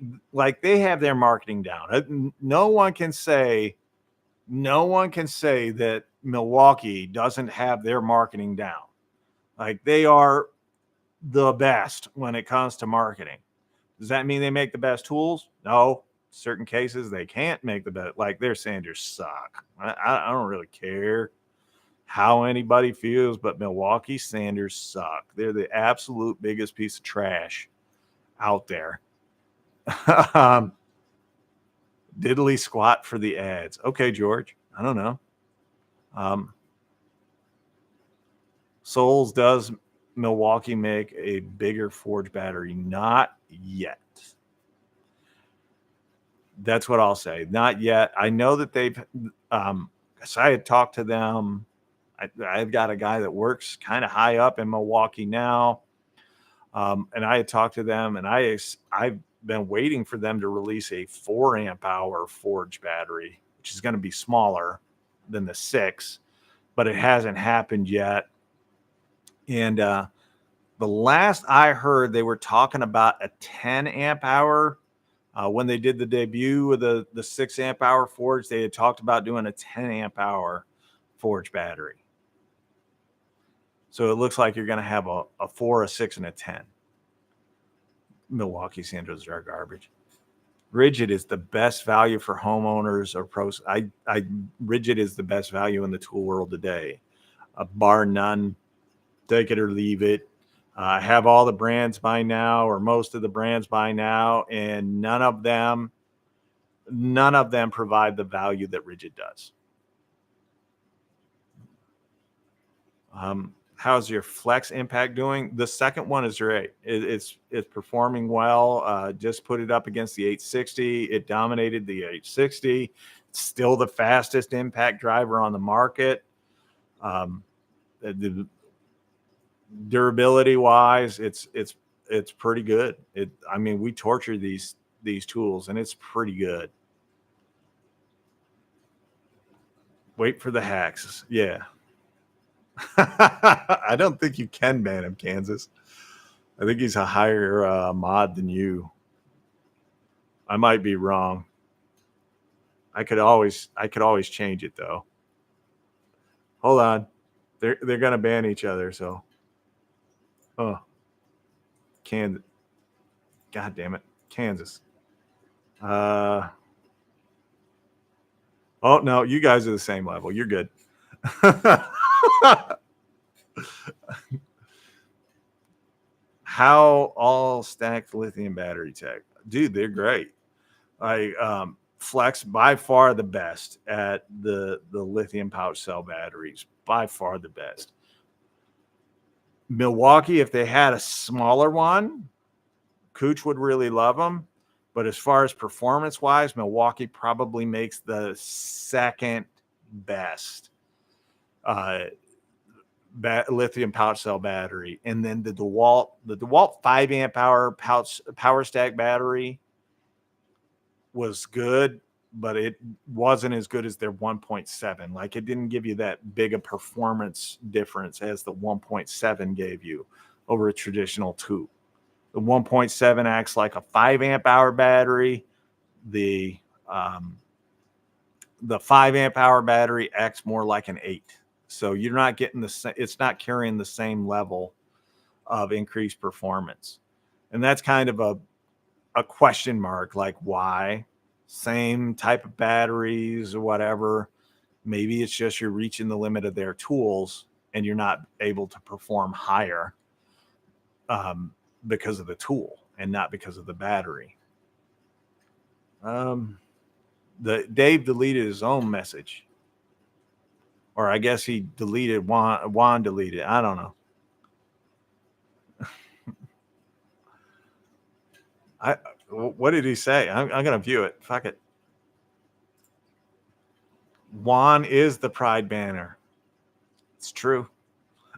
have their marketing down. No one can say that Milwaukee doesn't have their marketing down. Like, they are the best when it comes to marketing. Does that mean they make the best tools? No. Certain cases they can't make the best. Like, their sanders suck. I don't really care how anybody feels, but Milwaukee sanders suck. They're the absolute biggest piece of trash out there. Diddly squat for the ads. Okay, George. I don't know. SoAlz, does Milwaukee make a bigger forged battery? Not yet. That's what I'll say. Not yet. I know that they've, so I had talked to them. I've got a guy that works kind of high up in Milwaukee now. And I had talked to them, and I've been waiting for them to release a 4 amp hour forged battery, which is going to be smaller than the 6, but it hasn't happened yet. And the last I heard, they were talking about a 10 amp hour. When they did the debut of the 6 amp hour forge, they had talked about doing a 10 amp hour forge battery. So it looks like you're going to have a 4, a 6, and a 10. Milwaukee sanders are garbage. Rigid is the best value for homeowners or pros. Rigid is the best value in the tool world today, bar none. Take it or leave it. I have all the brands by now, or most of the brands by now, and none of them provide the value that Rigid does. How's your Flex Impact doing? The second one is great. It's performing well. Just put it up against the 860. It dominated the 860. It's still the fastest impact driver on the market. The durability wise, it's pretty good. I mean, we torture these tools, and it's pretty good. Wait for the hacks. Yeah. I don't think you can ban him, Kansas. I think he's a higher mod than you. I might be wrong. I could always change it though. Hold on. They're gonna ban each other, so Kansas. God damn it. Kansas. Oh no, you guys are the same level. You're good. How all stacked lithium battery tech? Dude, they're great. Flex, by far the best at the lithium pouch cell batteries. By far the best. Milwaukee, if they had a smaller one, Cooch would really love them. But as far as performance wise, Milwaukee probably makes the second best lithium pouch cell battery. And then the DeWalt 5 amp hour power stack battery was good, but it wasn't as good as their 1.7. Like, it didn't give you that big a performance difference as the 1.7 gave you over a traditional 2. The 1.7 acts like a 5 amp hour battery. The 5 amp hour battery acts more like an 8. So you're not getting it's not carrying the same level of increased performance. And that's kind of a question mark, like why? Same type of batteries or whatever. Maybe it's just you're reaching the limit of their tools and you're not able to perform higher because of the tool and not because of the battery. Dave deleted his own message, or I guess he deleted Juan deleted. I don't know. What did he say? I'm gonna view it. Fuck it. Juan is the pride banner. It's true.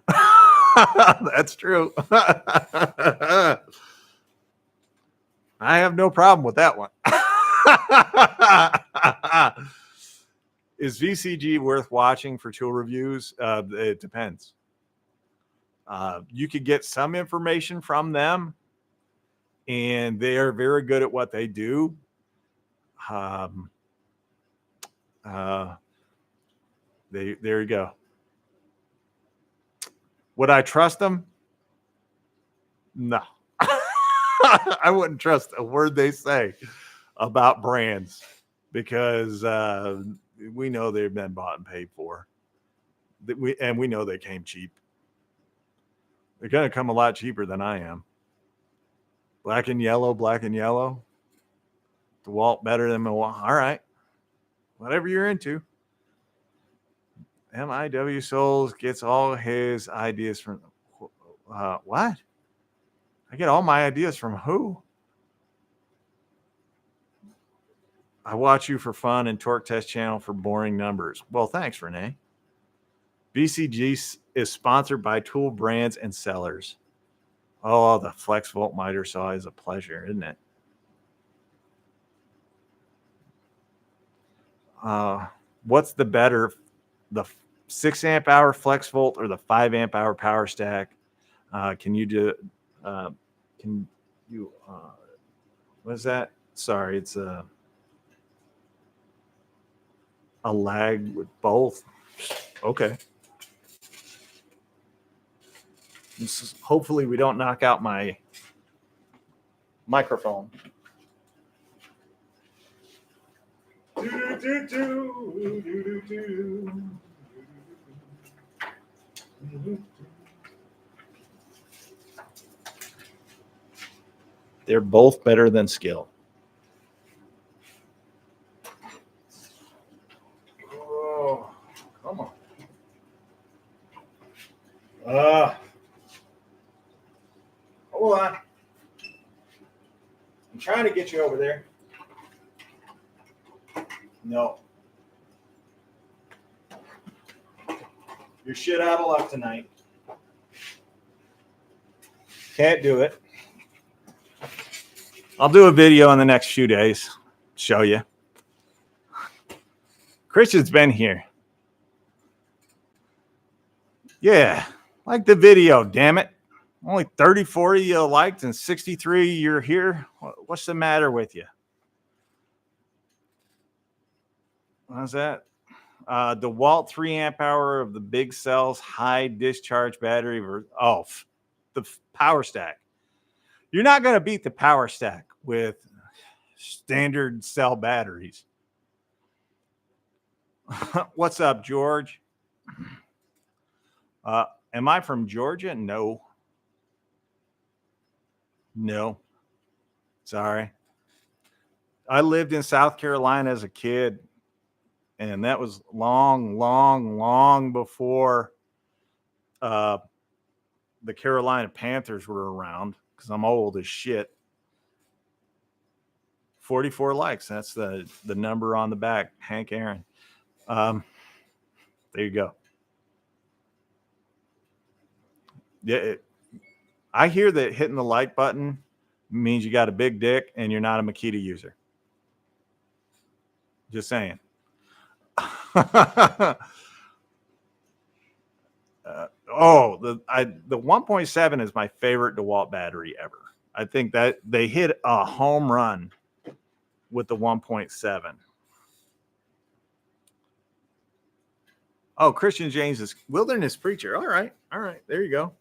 That's true. I have no problem with that one. Is VCG worth watching for tool reviews? It depends. You could get some information from them, and they are very good at what they do. There you go. Would I trust them? No. I wouldn't trust a word they say about brands because we know they've been bought and paid for. We know they came cheap. They're going to come a lot cheaper than I am. Black and yellow. Dewalt better than Milwaukee. All right. Whatever you're into. MIW SoAlz gets all his ideas from what? I get all my ideas from who? I watch you for fun and Torque Test channel for boring numbers. Well, thanks, Renee. BCG is sponsored by tool brands and sellers. Oh, the Flex Volt miter saw is a pleasure, isn't it? What's the better, the 6 amp hour Flex Volt or the 5 amp hour Power Stack? Can you do? Can you? What is that? Sorry, it's a lag with both. Okay. Hopefully we don't knock out my microphone. They're both better than skill. Oh, come on. Hold on. I'm trying to get you over there. No. You're shit out of luck tonight. Can't do it. I'll do a video in the next few days. Show you. Christian's been here. Yeah. Like the video, damn it. Only 34 of you liked and 63 you're here. What's the matter with you? How's that? Dewalt 3 amp hour of the big cells, high discharge battery. The Power Stack. You're not going to beat the Power Stack with standard cell batteries. What's up, George? Am I from Georgia? No. Sorry. I lived in South Carolina as a kid, and that was long before the Carolina Panthers were around, because I'm old as shit. 44 likes. That's the number on the back. Hank Aaron. There you go. Yeah, I hear that hitting the like button means you got a big dick and you're not a Makita user. Just saying. The 1.7 is my favorite DeWalt battery ever. I think that they hit a home run with the 1.7. Oh, Christian James is wilderness preacher. All right. There you go.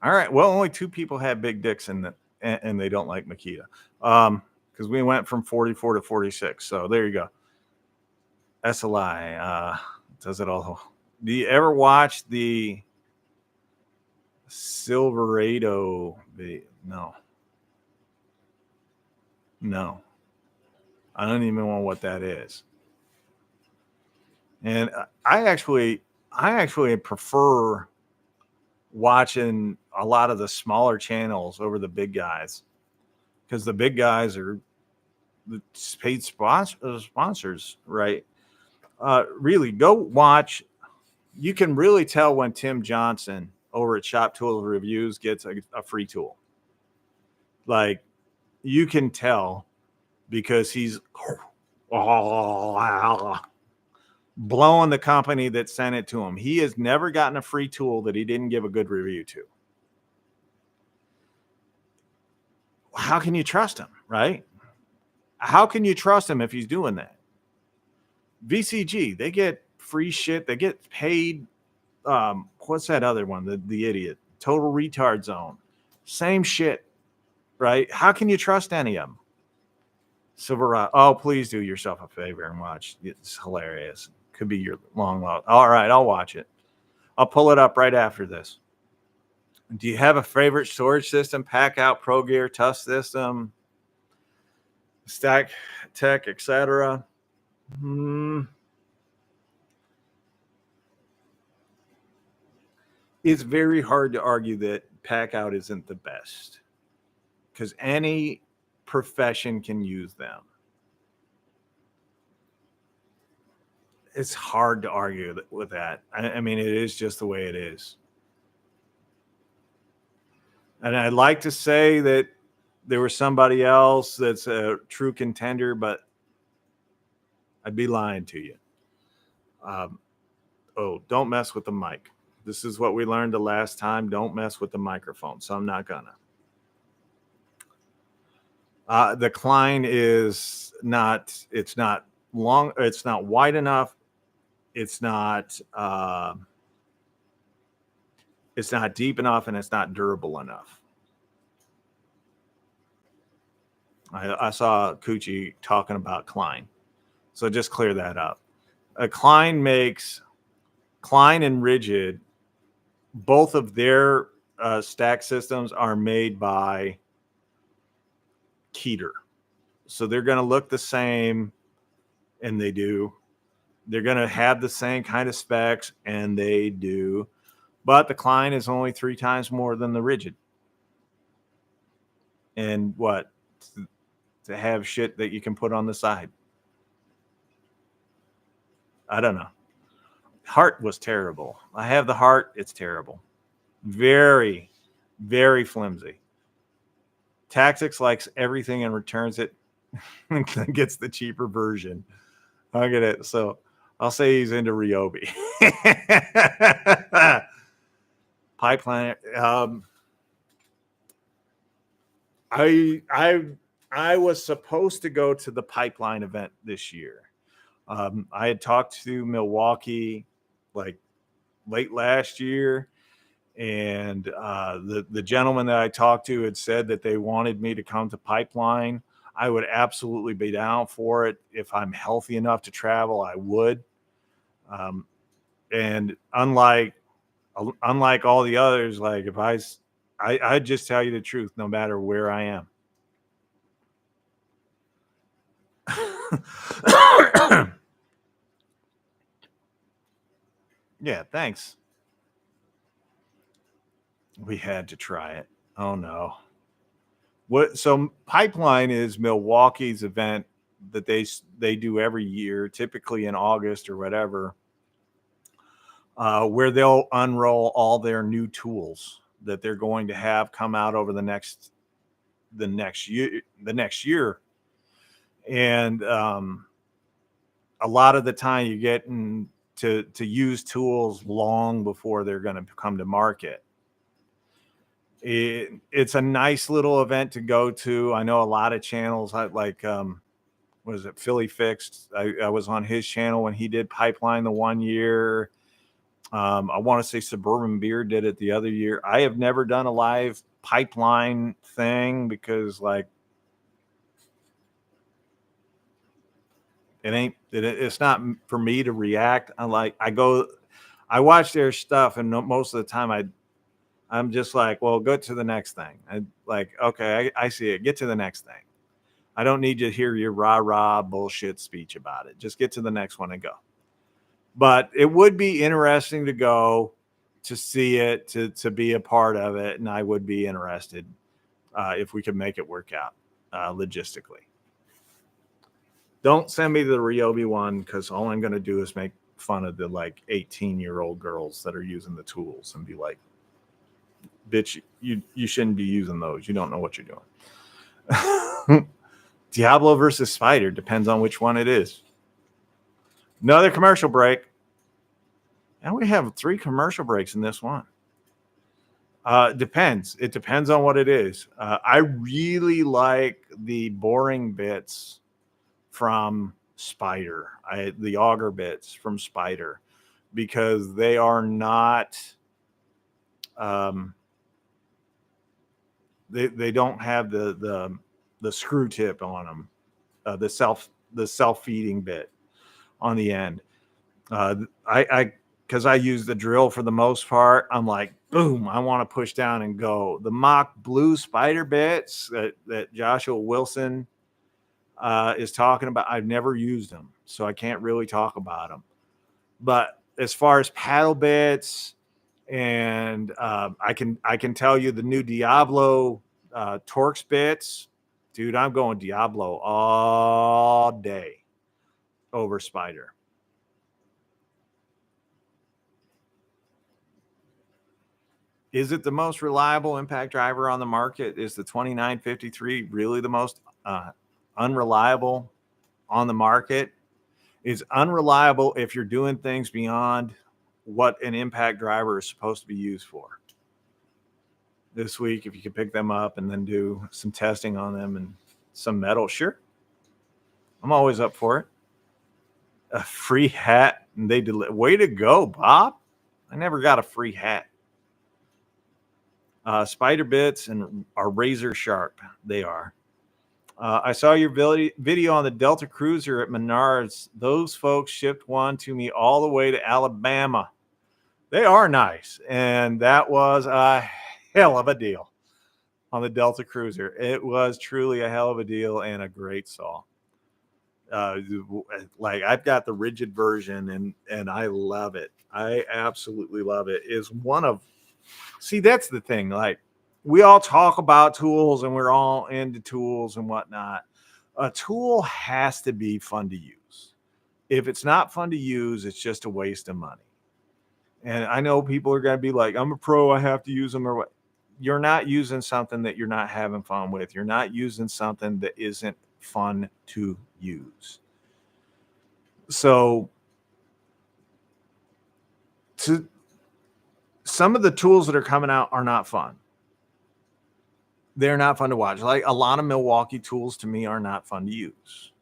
All right. Well, only 2 people have big dicks and they don't like Makita. Because we went from 44 to 46. So there you go. SLI does it all. Do you ever watch the Silverado? No. No, I don't even know what that is. And I actually prefer watching a lot of the smaller channels over the big guys, because the big guys are the paid sponsors, right? Really, go watch. You can really tell when Tim Johnson over at Shop Tools Reviews gets a free tool. Like, you can tell because he's blowing the company that sent it to him. He has never gotten a free tool that he didn't give a good review to. How can you trust him, right? How can you trust him if he's doing that? VCG, they get free shit. They get paid. What's that other one? The idiot. Total Retard Zone. Same shit, right? How can you trust any of them? Silverado. Oh, please do yourself a favor and watch. It's hilarious. Could be your long load. All right, I'll watch it. I'll pull it up right after this. Do you have a favorite storage system? Pack Out, Pro Gear, Tough System, Stack Tech, etc. It's very hard to argue that Pack Out isn't the best, because any profession can use them. It's hard to argue with that. I mean, it is just the way it is. And I'd like to say that there was somebody else that's a true contender, but I'd be lying to you. Don't mess with the mic. This is what we learned the last time. Don't mess with the microphone. So I'm not gonna. The Klein is not. It's not long. It's not wide enough. It's not. It's not deep enough, and it's not durable enough. I saw Coochie talking about Klein, so just clear that up. Klein and Rigid, both of their stack systems are made by Keeter, so they're going to look the same, and they do. They're going to have the same kind of specs, and they do. But the Klein is only 3 times more than the Rigid. And what? To have shit that you can put on the side. I don't know. Heart was terrible. I have the Heart. It's terrible. Very, very flimsy. Tactics likes everything and returns it and gets the cheaper version. I'll get it. So I'll say he's into ryobi. Pipeline. I was supposed to go to the Pipeline event this year. I had talked to Milwaukee like late last year, and the gentleman that I talked to had said that they wanted me to come to Pipeline. I would absolutely be down for it. If I'm healthy enough to travel, I would. And unlike all the others, like if I'd just tell you the truth, no matter where I am. Yeah, thanks. We had to try it. Oh no. So Pipeline is Milwaukee's event that they do every year, typically in August or whatever, where they'll unroll all their new tools that they're going to have come out over the next year. And a lot of the time you get to use tools long before they're going to come to market. It's a nice little event to go to. I know a lot of channels like what is it, Philly Fixed. I was on his channel when he did Pipeline the one year. I want to say Suburban Beer did it the other year. I have never done a live Pipeline thing because it's not for me to react. I watch their stuff, and most of the time I'm just like, well, go to the next thing. Okay, I see it. Get to the next thing. I don't need to hear your rah-rah bullshit speech about it. Just get to the next one and go. But it would be interesting to go, to see it, to be a part of it. And I would be interested if we could make it work out logistically. Don't send me the ryobi one, because all I'm going to do is make fun of the like 18-year-old girls that are using the tools and be like, bitch, you shouldn't be using those. You don't know what you're doing. Diablo versus Spider depends on which one it is. Another commercial break. And we have 3 commercial breaks in this one. Depends. It depends on what it is. I really like the boring bits from Spider. The auger bits from Spider, because they are not... They don't have the screw tip on them, the self-feeding bit on the end. Because I use the drill for the most part, I'm like, boom, I want to push down and go. The mock blue Spider bits that Joshua Wilson is talking about, I've never used them, so I can't really talk about them. But as far as paddle bits, and I can tell you the new Diablo Torx bits, dude, I'm going Diablo all day over Spider. Is it the most reliable impact driver on the market? Is the 2953 really the most unreliable on the market? It's unreliable if you're doing things beyond what an impact driver is supposed to be used for. This week, if you could pick them up and then do some testing on them and some metal, sure. I'm always up for it. A free hat, and they deliver. Way to go, Bob. I never got a free hat. Spider bits and are razor sharp. They are. I saw your video on the Delta Cruiser at Menards. Those folks shipped one to me all the way to Alabama. They are nice. And that was a hell of a deal on the Delta Cruiser. It was truly a hell of a deal and a great saw. Like, I've got the rigid version and I love it. I absolutely love it. It's one of... See, that's the thing. Like, we all talk about tools and we're all into tools and whatnot. A tool has to be fun to use. If it's not fun to use, it's just a waste of money. And I know people are going to be like, I'm a pro, I have to use them, or what. You're not using something that you're not having fun with. You're not using something that isn't fun to use. So, some of the tools that are coming out are not fun. They're not fun to watch. Like, a lot of Milwaukee tools to me are not fun to use.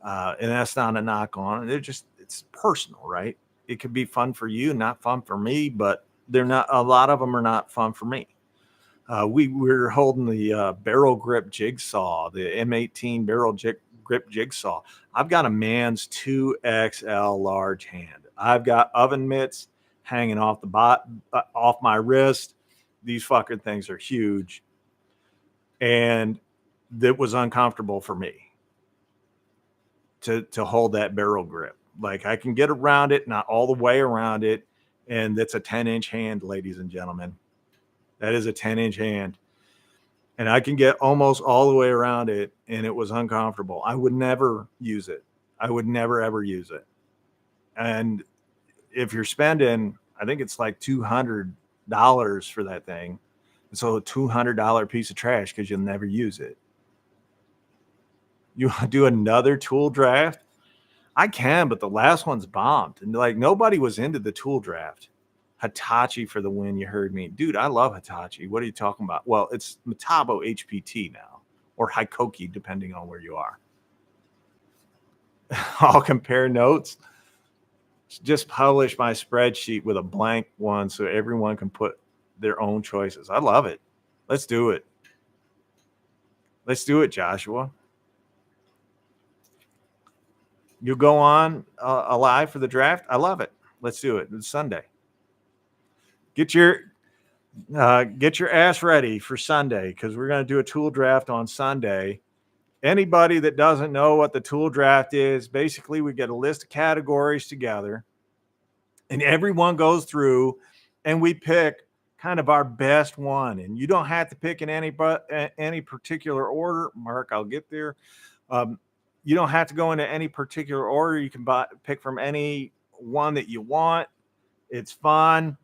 And that's not a knock on it. It's personal, right? It could be fun for you, not fun for me, but they're not, a lot of them are not fun for me. We're holding the barrel grip jigsaw, the M18 barrel grip jigsaw. I've got a man's 2XL large hand. I've got oven mitts hanging off off my wrist. These fucking things are huge. And that was uncomfortable for me to hold that barrel grip. Like, I can get around it, not all the way around it. And that's a 10-inch hand, ladies and gentlemen. That is a 10-inch hand. And I can get almost all the way around it, and it was uncomfortable. I would never use it. I would never, ever use it. And if you're spending, I think it's like $200 for that thing. So a $200 piece of trash because you'll never use it. You want to do another tool draft? I can, but the last one's bombed. And like, nobody was into the tool draft. Hitachi for the win, you heard me. Dude, I love Hitachi. What are you talking about? Well, it's Metabo HPT now, or Hikoki, depending on where you are. I'll compare notes. Just publish my spreadsheet with a blank one so everyone can put their own choices. I love it. Let's do it. Let's do it, Joshua. You go on live for the draft. I love it. Let's do it. It's Sunday. Get your ass ready for Sunday, because we're going to do a tool draft on Sunday. Anybody that doesn't know what the tool draft is, basically we get a list of categories together and everyone goes through and we pick kind of our best one. And you don't have to pick in any particular order. Mark, I'll get there. You don't have to go into any particular order. You can pick from any one that you want. It's fun.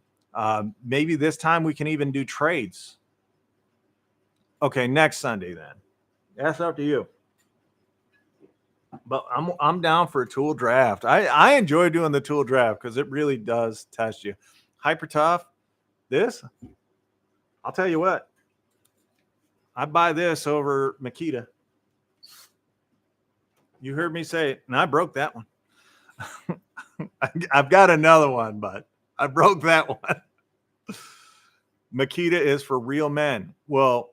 Maybe this time we can even do trades. Okay, next Sunday then. That's up to you. But I'm down for a tool draft. I enjoy doing the tool draft because it really does test you. Hyper tough. This, I'll tell you what. I buy this over Makita. You heard me say it, and I broke that one. I've got another one, but I broke that one. Makita is for real men. Well,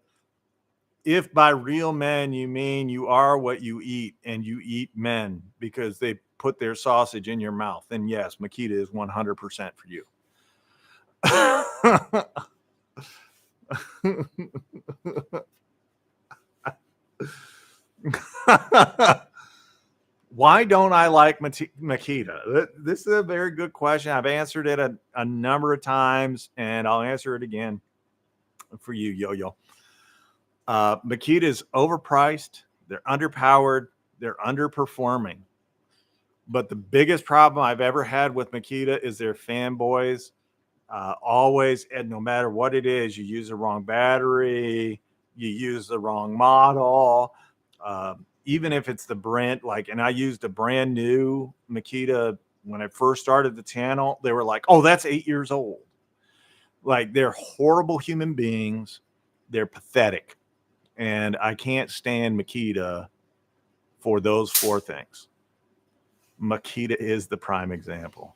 if by real men you mean you are what you eat and you eat men because they put their sausage in your mouth, then yes, Makita is 100% for you. Why don't I like Makita? This is a very good question. I've answered it a number of times, and I'll answer it again for you, Yo-Yo. Makita is overpriced. They're underpowered. They're underperforming. But the biggest problem I've ever had with Makita is their fanboys. Always, and no matter what it is, you use the wrong battery, you use the wrong model. Even if it's the brand, and I used a brand new Makita when I first started the channel, they were like, oh, that's 8 years old. Like, they're horrible human beings. They're pathetic. And I can't stand Makita for those four things. Makita is the prime example.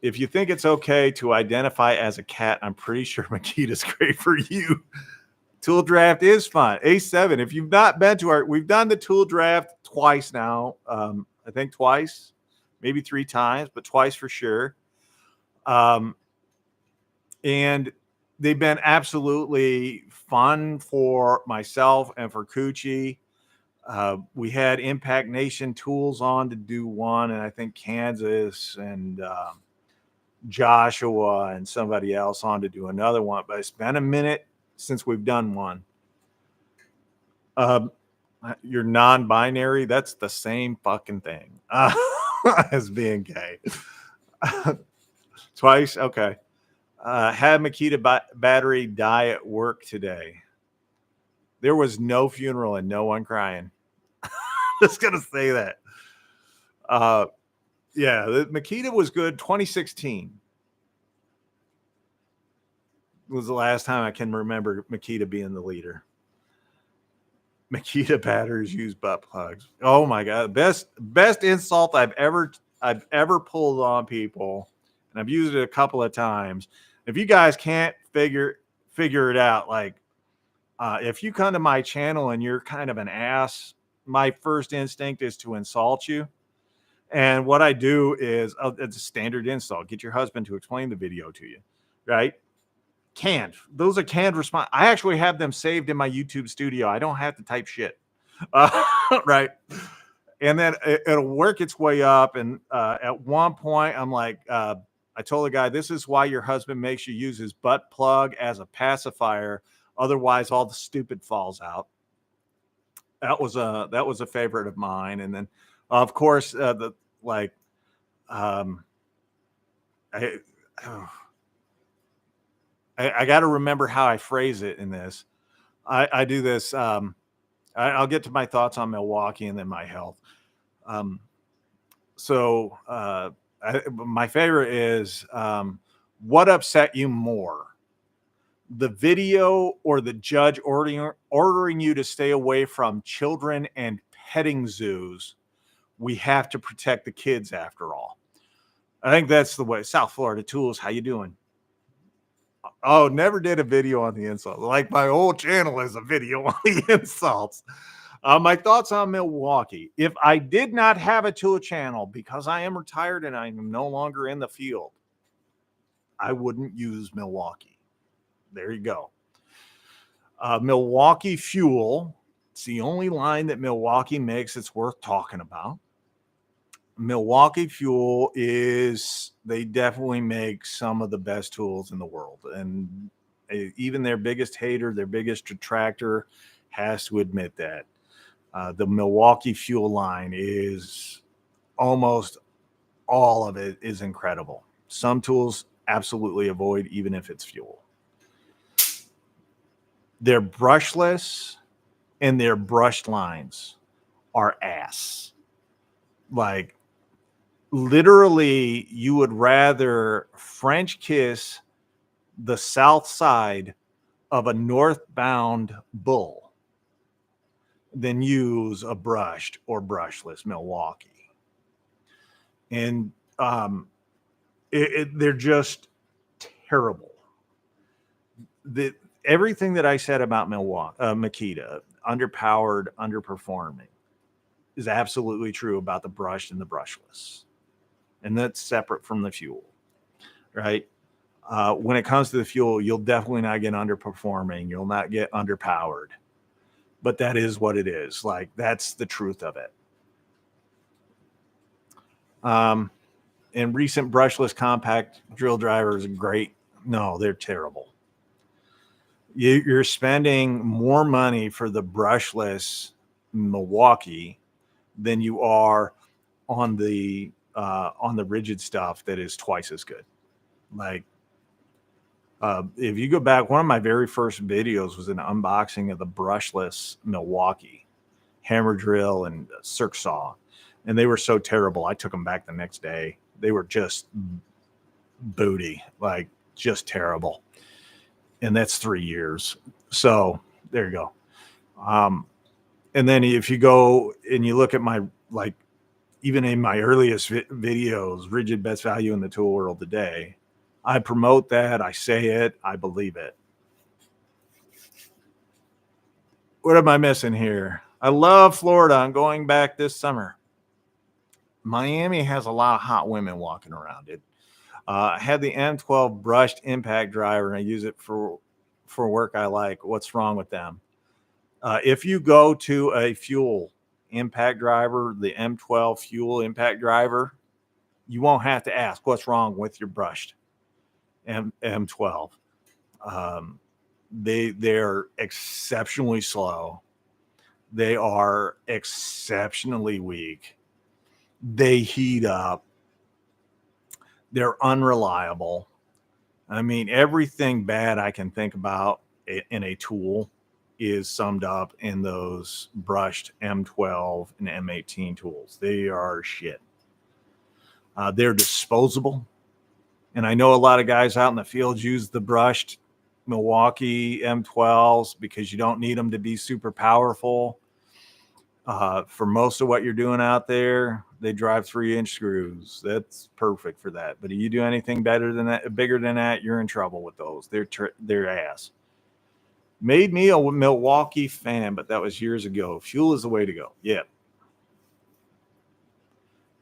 If you think it's okay to identify as a cat, I'm pretty sure Makita's great for you. Tool draft is fun. A7. If you've not been to we've done the tool draft twice now. I think twice, maybe 3 times, but twice for sure. And they've been absolutely fun for myself and for Coochie. We had Impact Nation Tools on to do one, and I think Kansas and Joshua and somebody else on to do another one. But it's been a minute since we've done one. You're non-binary. That's the same fucking thing as being gay. Twice. Okay. Had Makita battery die at work today. There was no funeral and no one crying. Just gonna say that. Yeah, the Makita was good. 2016 was the last time I can remember Makita being the leader. Makita batteries use butt plugs. Oh my god, best insult I've ever pulled on people, and I've used it a couple of times. If you guys can't figure it out, if you come to my channel and you're kind of an ass, my first instinct is to insult you. And what I do is, it's a standard insult. Get your husband to explain the video to you, right? Canned. Those are canned response. I actually have them saved in my YouTube studio. I don't have to type shit, right? And then it'll work its way up. And at one point, I'm like, I told the guy, this is why your husband makes you use his butt plug as a pacifier. Otherwise, all the stupid falls out. That was a favorite of mine. And then, of course, I got to remember how I phrase it in this. I do this. I'll get to my thoughts on Milwaukee and then my health. My favorite is, what upset you more? The video or the judge ordering you to stay away from children and petting zoos? We have to protect the kids after all. I think that's the way. South Florida Tools, how you doing? Oh, never did a video on the insults. Like, my whole channel is a video on the insults. My thoughts on Milwaukee. If I did not have a tool channel because I am retired and I am no longer in the field, I wouldn't use Milwaukee. There you go. Milwaukee Fuel It's the only line that Milwaukee makes that's worth talking about. Milwaukee Fuel they definitely make some of the best tools in the world. And even their biggest hater, their biggest detractor has to admit that. The Milwaukee Fuel line is almost all of it is incredible. Some tools absolutely avoid, even if it's fuel. Their brushless and their brushed lines are ass. Like, literally, you would rather French kiss the south side of a northbound bull than use a brushed or brushless Milwaukee. And they're just terrible. Everything that I said about Makita, underpowered, underperforming, is absolutely true about the brushed and the brushless. And that's separate from the fuel, right? When it comes to the fuel, you'll definitely not get underperforming. You'll not get underpowered. But that is what it is. Like, that's the truth of it. And recent brushless compact drill drivers are great. No, they're terrible. You're spending more money for the brushless Milwaukee than you are on the rigid stuff that is twice as good. Like, if you go back, one of my very first videos was an unboxing of the brushless Milwaukee hammer drill and circ saw, and they were so terrible. I took them back the next day. They were just booty, like just terrible. And that's 3 years. So there you go. And then if you go and you look at my, like, even in my earliest videos, rigid best value in the tool world today, I promote that. I say it. I believe it. What am I missing here? I love Florida. I'm going back this summer. Miami has a lot of hot women walking around it. I had the M12 brushed impact driver, and I use it for work I like. What's wrong with them? If you go to a fuel impact driver, the M12 fuel impact driver, you won't have to ask what's wrong with your brushed M12. They're exceptionally slow. They are exceptionally weak. They heat up. They're unreliable. I mean, everything bad I can think about in a tool is summed up in those brushed M12 and M18 tools. They are shit. They're disposable. And I know a lot of guys out in the field use the brushed Milwaukee M12s because you don't need them to be super powerful. For most of what you're doing out there, they drive 3-inch screws. That's perfect for that. But if you do anything better than that, bigger than that, you're in trouble with those. They're ass. Made me a Milwaukee fan, but that was years ago. Fuel is the way to go. Yeah.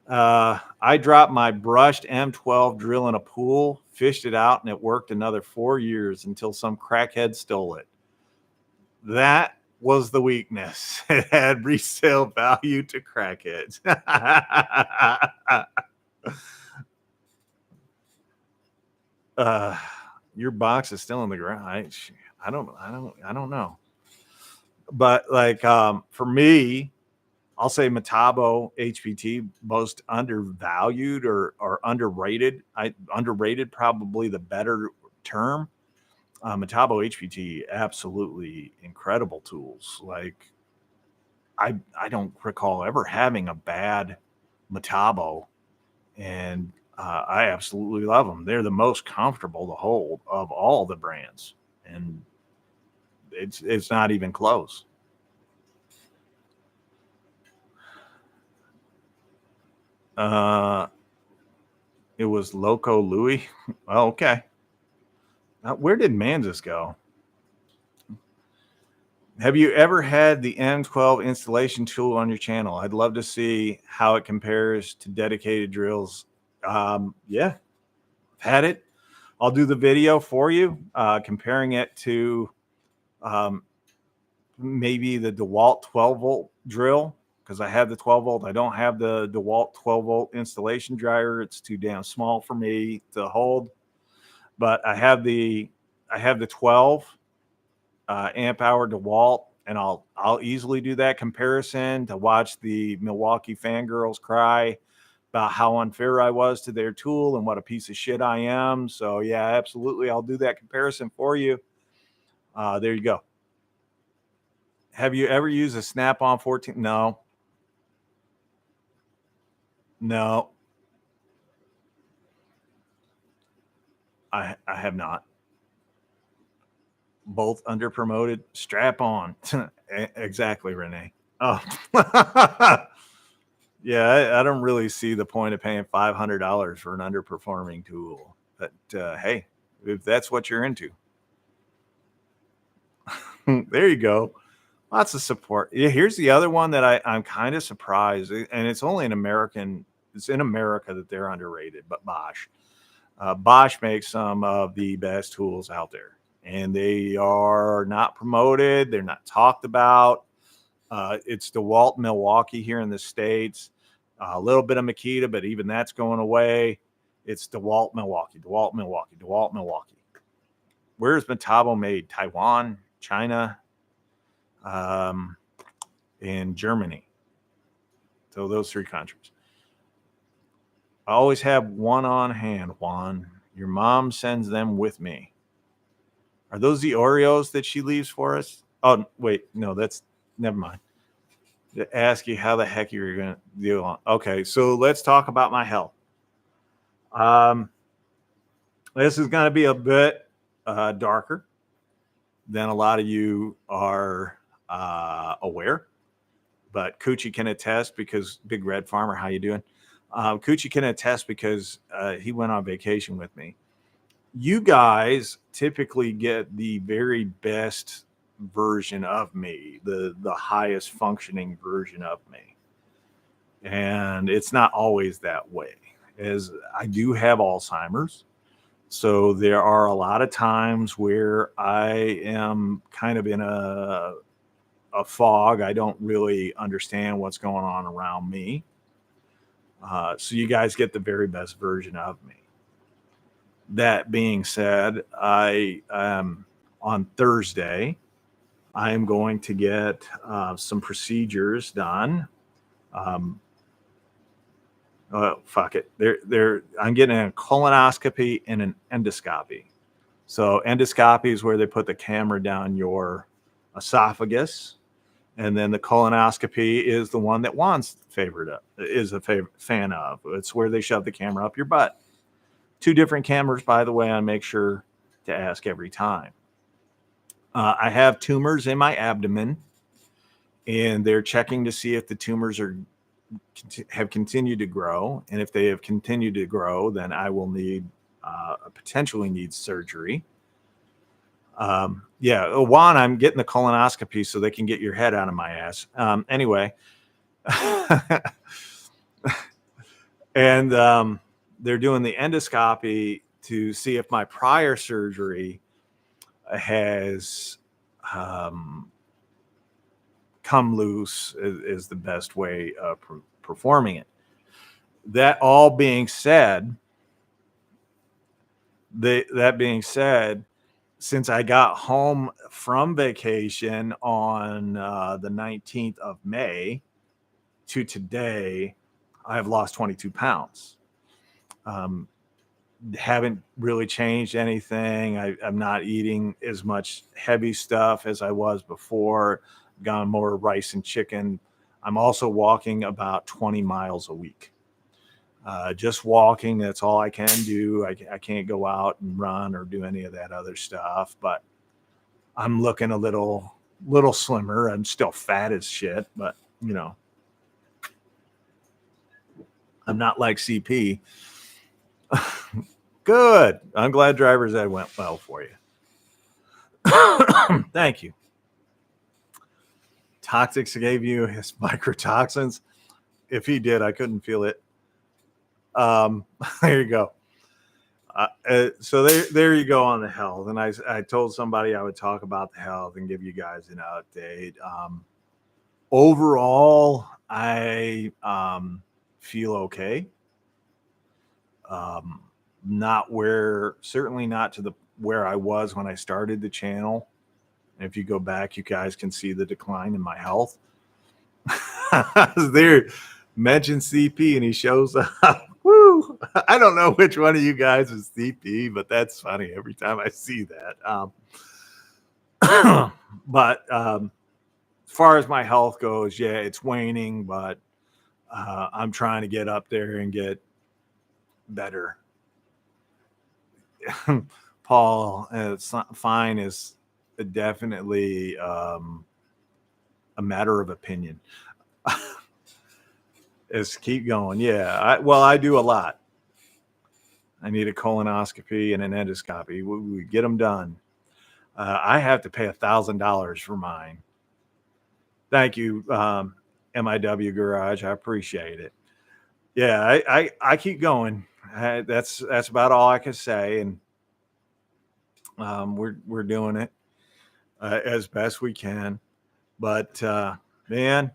I dropped my brushed M12 drill in a pool, fished it out, and it worked another 4 years until some crackhead stole it. That was the weakness. It had resale value to crackheads. Your box is still in the ground. I don't know. But like, for me, I'll say Metabo HPT, most undervalued or underrated. Underrated, probably the better term. Metabo HPT, absolutely incredible tools. Like, I don't recall ever having a bad Metabo, and I absolutely love them. They're the most comfortable to hold of all the brands, and it's not even close. It was Loco Louis. Oh, okay. Where did Manzus go? Have you ever had the M12 installation tool on your channel? I'd love to see how it compares to dedicated drills. Yeah, I've had it. I'll do the video for you, comparing it to maybe the DeWalt 12 volt drill, because I have the 12 volt. I don't have the DeWalt 12 volt installation dryer. It's too damn small for me to hold. But I have the 12 amp hour DeWalt, and I'll easily do that comparison to watch the Milwaukee fangirls cry about how unfair I was to their tool and what a piece of shit I am. So yeah, absolutely, I'll do that comparison for you. There you go. Have you ever used a Snap-on 14? No. I have not. Both under promoted. Strap on. Exactly, Renee. Oh. Yeah, I don't really see the point of paying $500 for an underperforming tool. But hey, if that's what you're into. There you go. Lots of support. Yeah, here's the other one that I'm kind of surprised, and it's only an American. It's in America that they're underrated, but Bosch. Bosch makes some of the best tools out there, and they are not promoted. They're not talked about. It's DeWalt Milwaukee here in the States. A little bit of Makita, but even that's going away. It's DeWalt Milwaukee, DeWalt Milwaukee, DeWalt Milwaukee. Where is Metabo made? Taiwan, China, and Germany. So those three countries. I always have one on hand, Juan. Your mom sends them with me. Are those the Oreos that she leaves for us? Oh, wait. No, that's never mind. To ask you how the heck you're going to deal on. Okay, so let's talk about my health. This is going to be a bit darker than a lot of you are aware. But Coochie can attest because Big Red Farmer, how you doing? Coochie can attest because he went on vacation with me. You guys typically get the very best version of me, the highest functioning version of me. And it's not always that way, as I do have Alzheimer's. So there are a lot of times where I am kind of in a fog. I don't really understand what's going on around me. So you guys get the very best version of me. That being said, on Thursday, I am going to get some procedures done. Fuck it. I'm getting a colonoscopy and an endoscopy. So endoscopy is where they put the camera down your esophagus. And then the colonoscopy is the one that Juan's is a fan of. It's where they shove the camera up your butt. 2 different cameras, by the way. I make sure to ask every time. I have tumors in my abdomen, and they're checking to see if the tumors have continued to grow. And if they have continued to grow, then I will potentially need surgery. Juan, I'm getting the colonoscopy so they can get your head out of my ass. Anyway. And they're doing the endoscopy to see if my prior surgery has come loose is the best way of performing it. That all being said, since I got home from vacation on the 19th of May to today, I have lost 22 pounds. Haven't really changed anything. I'm not eating as much heavy stuff as I was before. Gone more rice and chicken. I'm also walking about 20 miles a week. Just walking, that's all I can do. I can't go out and run or do any of that other stuff, but I'm looking a little slimmer. I'm still fat as shit, but you know, I'm not like CP. Good. I'm glad driver's ed went well for you. Thank you. Toxics gave you his microtoxins. If he did, I couldn't feel it. There you go. So there you go on the health. And I told somebody I would talk about the health and give you guys an update. Overall, I feel okay. Not certainly not to where I was when I started the channel. And if you go back, you guys can see the decline in my health. There, mention CP and he shows up. Woo! I don't know which one of you guys is CP, but that's funny every time I see that. But as far as my health goes, yeah, it's waning, but I'm trying to get up there and get better. Paul, fine is definitely a matter of opinion. Is keep going. Yeah. I do a lot. I need a colonoscopy and an endoscopy. We get them done. I have to pay $1,000 for mine. Thank you, MIW Garage. I appreciate it. Yeah, I keep going. That's about all I can say, and we're doing it as best we can. But man,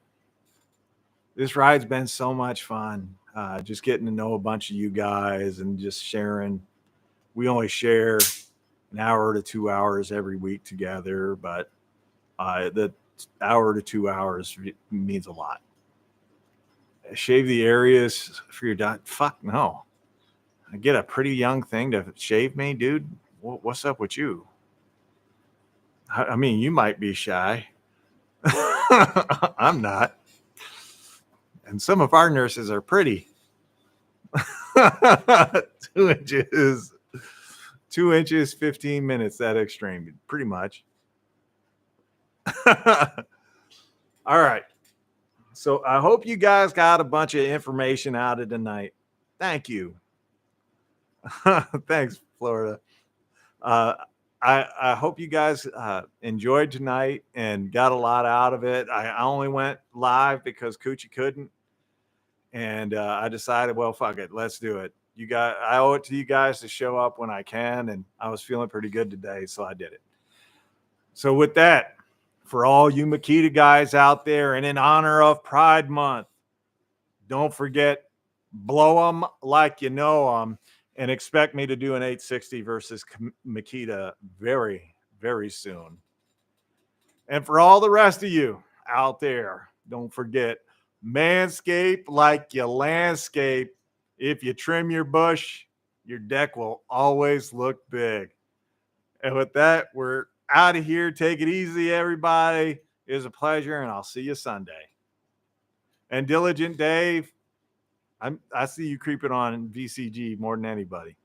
this ride's been so much fun. Just getting to know a bunch of you guys and just sharing. We only share an hour to 2 hours every week together, but the hour to 2 hours means a lot. Shave the areas for your dot. Fuck no. I get a pretty young thing to shave me, dude. What's up with you? I mean, you might be shy. I'm not. And some of our nurses are pretty. 2 inches, 2 inches, 15 minutes, that extreme, pretty much. All right. So I hope you guys got a bunch of information out of tonight. Thank you. Thanks, Florida. I hope you guys enjoyed tonight and got a lot out of it. I only went live because Coochie couldn't. And I decided, well, fuck it. Let's do it. I owe it to you guys to show up when I can. And I was feeling pretty good today, so I did it. So with that, for all you Makita guys out there, and in honor of Pride Month, don't forget, blow them like you know them, and expect me to do an 860 versus Makita very, very soon. And for all the rest of you out there, don't forget, manscape like you landscape. If you trim your bush, your deck will always look big. And with that, we're out of here. Take it easy, everybody. It was a pleasure, and I'll see you Sunday. And Diligent Dave, I see you creeping on VCG more than anybody.